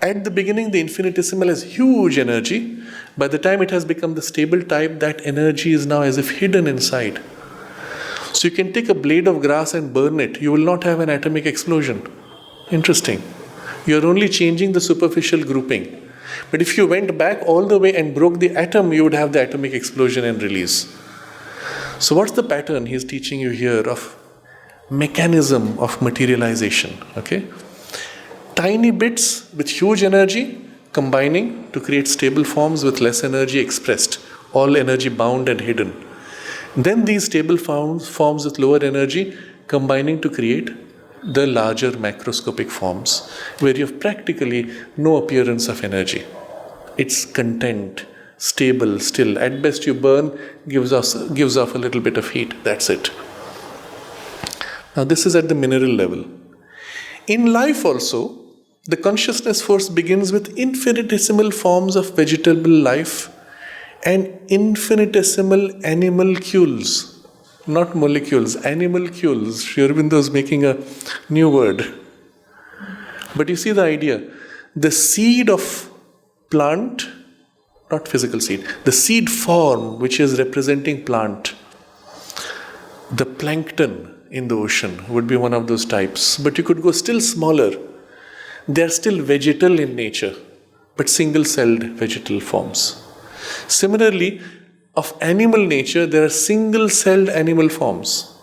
At the beginning, the infinitesimal has huge energy. By the time it has become the stable type, that energy is now as if hidden inside. So you can take a blade of grass and burn it. You will not have an atomic explosion. Interesting. You are only changing the superficial grouping. But if you went back all the way and broke the atom, you would have the atomic explosion and release. So what's the pattern he's teaching you here of mechanism of materialization? Okay? Tiny bits with huge energy combining to create stable forms with less energy expressed, all energy bound and hidden. Then these stable forms with lower energy combining to create the larger macroscopic forms where you have practically no appearance of energy. It's content, stable, still. At best you burn, gives off a little bit of heat. That's it. Now this is at the mineral level. In life also, the consciousness force begins with infinitesimal forms of vegetable life and infinitesimal animalcules, not molecules, animalcules. Sri Aurobindo is making a new word. But you see the idea. The seed of plant, not physical seed, the seed form which is representing plant, the plankton in the ocean would be one of those types. But you could go still smaller. They are still vegetal in nature, but single-celled vegetal forms. Similarly, of animal nature, there are single-celled animal forms,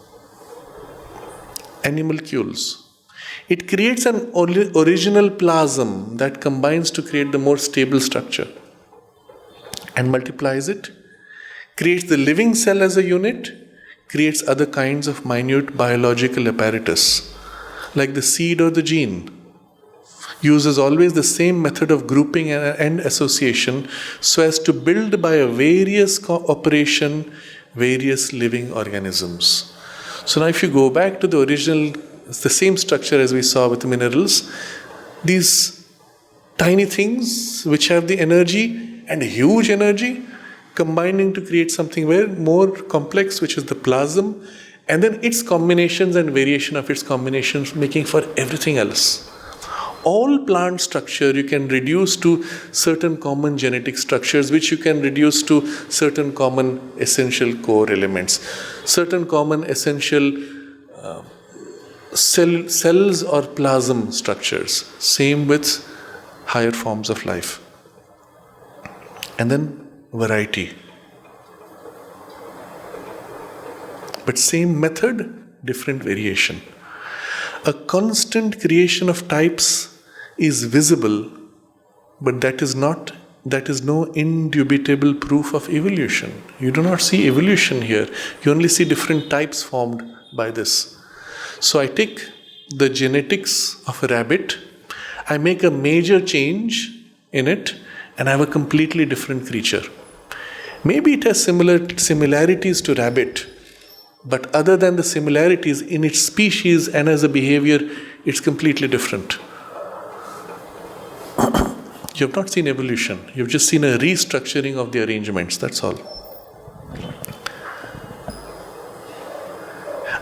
animalcules. It creates an original plasm that combines to create the more stable structure and multiplies it, creates the living cell as a unit, creates other kinds of minute biological apparatus, like the seed or the gene. Uses always the same method of grouping and association so as to build by a various operation various living organisms. So now if you go back to the original, it's the same structure as we saw with the minerals. These tiny things which have the energy and huge energy combining to create something very more complex, which is the plasm, and then its combinations and variation of its combinations making for everything else. All plant structure you can reduce to certain common genetic structures, which you can reduce to certain common essential core elements, certain common essential cells or plasm structures. Same with higher forms of life. And then variety. But same method, different variation. A constant creation of types is visible, but that is no indubitable proof of evolution. You do not see evolution here. You only see different types formed by this. So I take the genetics of a rabbit, I make a major change in it, and I have a completely different creature. Maybe it has similarities to rabbit, but other than the similarities in its species and as a behavior, it's completely different. You have not seen evolution. You've just seen a restructuring of the arrangements. That's all.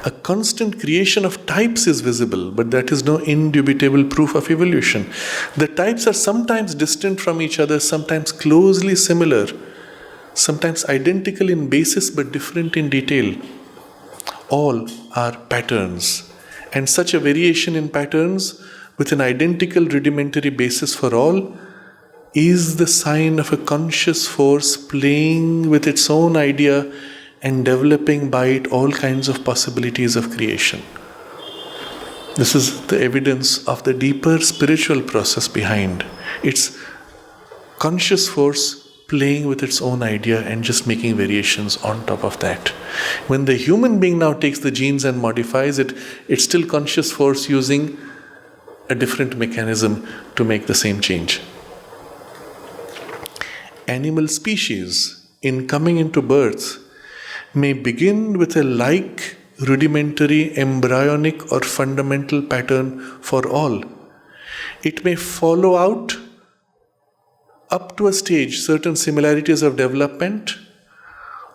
A constant creation of types is visible, but that is no indubitable proof of evolution. The types are sometimes distant from each other, sometimes closely similar, sometimes identical in basis but different in detail. All are patterns, and such a variation in patterns with an identical rudimentary basis for all is the sign of a conscious force playing with its own idea and developing by it all kinds of possibilities of creation. This is the evidence of the deeper spiritual process behind. It's conscious force playing with its own idea and just making variations on top of that. When the human being now takes the genes and modifies it, it's still conscious force using a different mechanism to make the same change. Animal species, in coming into birth, may begin with a like rudimentary, embryonic or fundamental pattern for all. It may follow out up to a stage certain similarities of development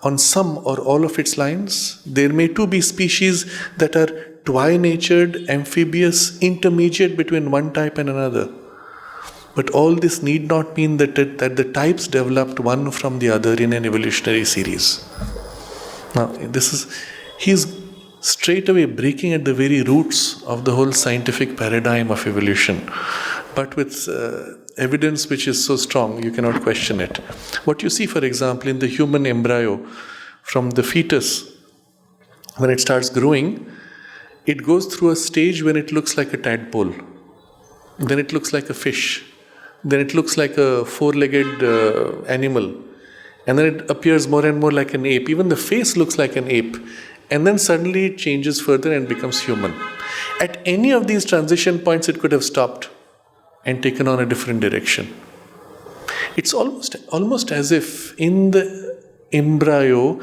on some or all of its lines. There may too be species that are twi-natured, amphibious, intermediate between one type and another. But all this need not mean that the types developed one from the other in an evolutionary series. Now, he's straight away breaking at the very roots of the whole scientific paradigm of evolution, but with evidence which is so strong you cannot question it. What you see, for example, in the human embryo, from the fetus, when it starts growing, it goes through a stage when it looks like a tadpole, then it looks like a fish, then it looks like a four-legged animal, and then it appears more and more like an ape. Even the face looks like an ape. And then suddenly it changes further and becomes human. At any of these transition points, it could have stopped and taken on a different direction. It's almost as if in the embryo,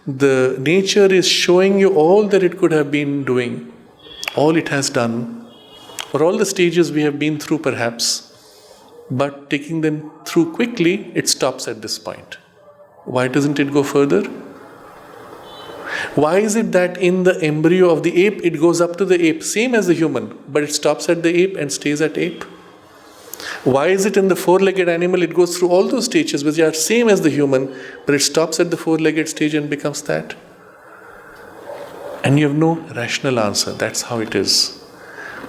the nature is showing you all that it could have been doing, all it has done, or all the stages we have been through perhaps, but taking them through quickly, it stops at this point. Why doesn't it go further? Why is it that in the embryo of the ape, it goes up to the ape, same as the human, but it stops at the ape and stays at ape? Why is it in the four-legged animal, it goes through all those stages which are same as the human, but it stops at the four-legged stage and becomes that? And you have no rational answer. That's how it is.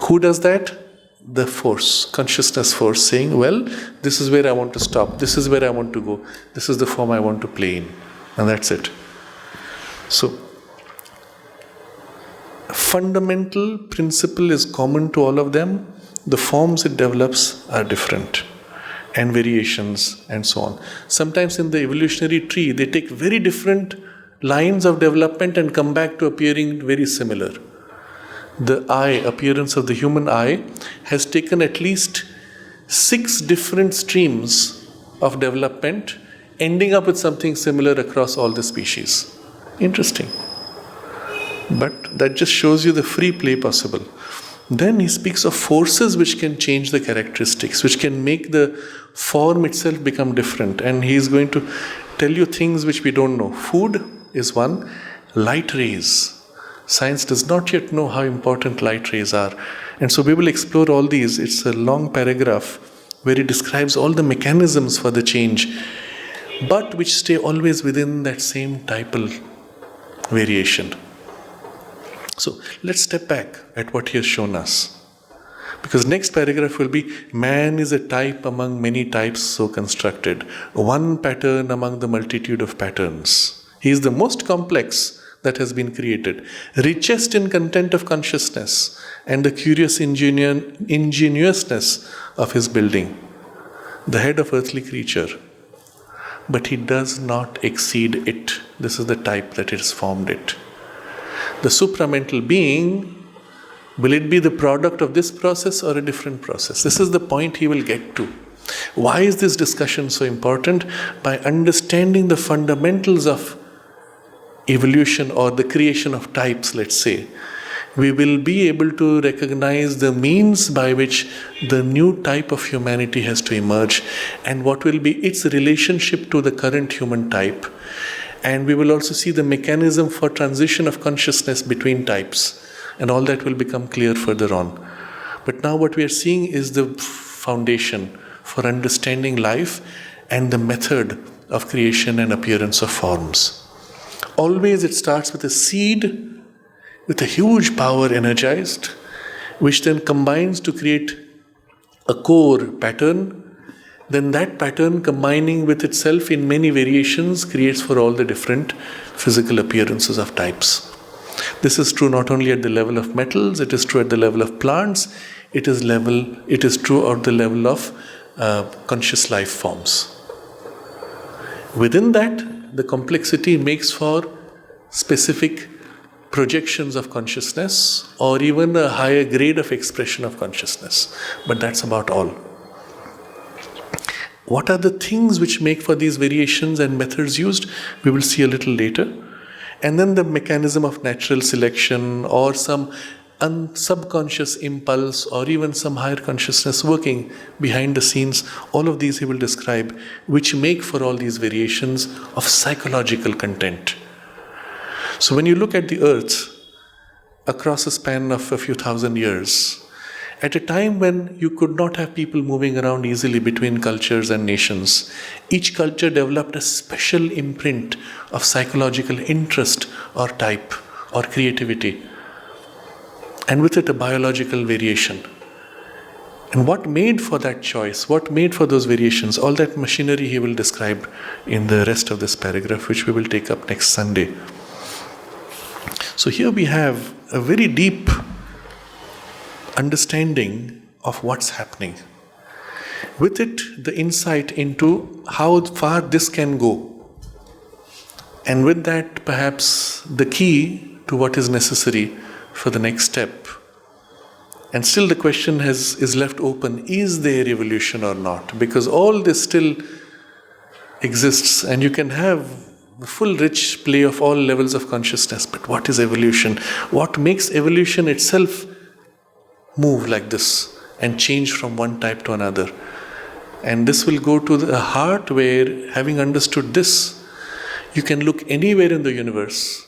Who does that? The force, consciousness force, saying, well, this is where I want to stop, this is where I want to go, this is the form I want to play in. And that's it. So, a fundamental principle is common to all of them. The forms it develops are different, and variations and so on. Sometimes in the evolutionary tree, they take very different lines of development and come back to appearing very similar. The eye, appearance of the human eye, has taken at least 6 different streams of development, ending up with something similar across all the species. Interesting. But that just shows you the free play possible. Then he speaks of forces which can change the characteristics, which can make the form itself become different. And he is going to tell you things which we don't know. Food is one. Light rays. Science does not yet know how important light rays are. And so we will explore all these. It's a long paragraph where he describes all the mechanisms for the change, but which stay always within that same typal variation. So let's step back at what he has shown us. Because next paragraph will be, man is a type among many types so constructed, one pattern among the multitude of patterns. He is the most complex that has been created, richest in content of consciousness and the curious ingenuousness of his building, the head of earthly creature. But he does not exceed it. This is the type that has formed it. The supramental being, will it be the product of this process or a different process? This is the point he will get to. Why is this discussion so important? By understanding the fundamentals of evolution or the creation of types, let's say, we will be able to recognize the means by which the new type of humanity has to emerge and what will be its relationship to the current human type. And we will also see the mechanism for transition of consciousness between types, and all that will become clear further on. But now what we are seeing is the foundation for understanding life and the method of creation and appearance of forms. Always it starts with a seed with a huge power energized, which then combines to create a core pattern. Then that pattern, combining with itself in many variations, creates for all the different physical appearances of types. This is true not only at the level of metals, it is true at the level of plants, it is true at the level of conscious life forms. Within that, the complexity makes for specific projections of consciousness or even a higher grade of expression of consciousness. But that's about all. What are the things which make for these variations and methods used? We will see a little later. And then the mechanism of natural selection or some subconscious impulse or even some higher consciousness working behind the scenes, all of these he will describe, which make for all these variations of psychological content. So when you look at the earth across a span of a few thousand years, At a time when you could not have people moving around easily between cultures and nations, each culture developed a special imprint of psychological interest or type or creativity, and with it a biological variation. And what made for that choice, what made for those variations, all that machinery he will describe in the rest of this paragraph, which we will take up next Sunday. So here we have a very deep understanding of what's happening. With it, the insight into how far this can go. And with that, perhaps the key to what is necessary for the next step. And still the question is left open, is there evolution or not? Because all this still exists, and you can have the full rich play of all levels of consciousness. But what is evolution? What makes evolution itself move like this and change from one type to another? And this will go to the heart where, having understood this, you can look anywhere in the universe,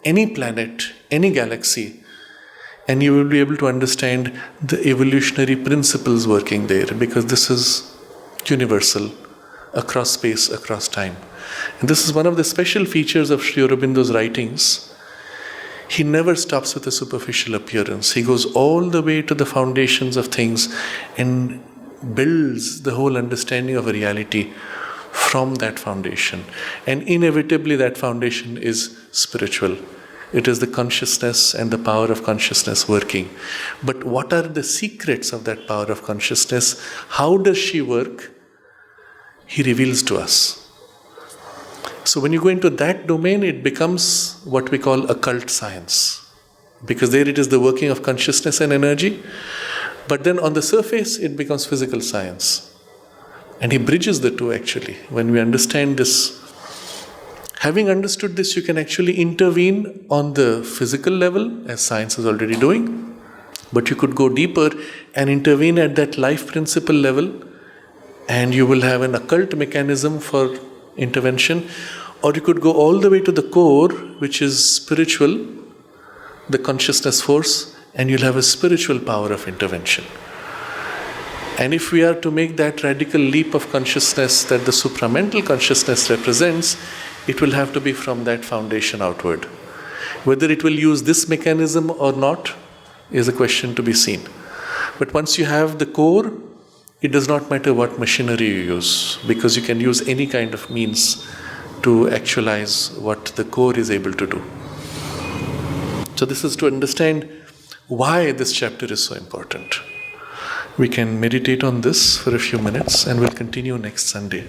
any planet, any galaxy, and you will be able to understand the evolutionary principles working there, because this is universal, across space, across time. And this is one of the special features of Sri Aurobindo's writings. He never stops with a superficial appearance. He goes all the way to the foundations of things and builds the whole understanding of a reality from that foundation. And inevitably that foundation is spiritual. It is the consciousness and the power of consciousness working. But what are the secrets of that power of consciousness? How does she work? He reveals to us. So when you go into that domain, it becomes what we call occult science. Because there it is the working of consciousness and energy. But then on the surface, it becomes physical science. And he bridges the two actually. When we understand this, having understood this, you can actually intervene on the physical level, as science is already doing. But you could go deeper and intervene at that life principle level, and you will have an occult mechanism for intervention. Or you could go all the way to the core, which is spiritual, the consciousness force, and you'll have a spiritual power of intervention. And if we are to make that radical leap of consciousness that the supramental consciousness represents, it will have to be from that foundation outward. Whether it will use this mechanism or not is a question to be seen. But once you have the core, it does not matter what machinery you use, because you can use any kind of means to actualize what the core is able to do. So this is to understand why this chapter is so important. We can meditate on this for a few minutes and we'll continue next Sunday.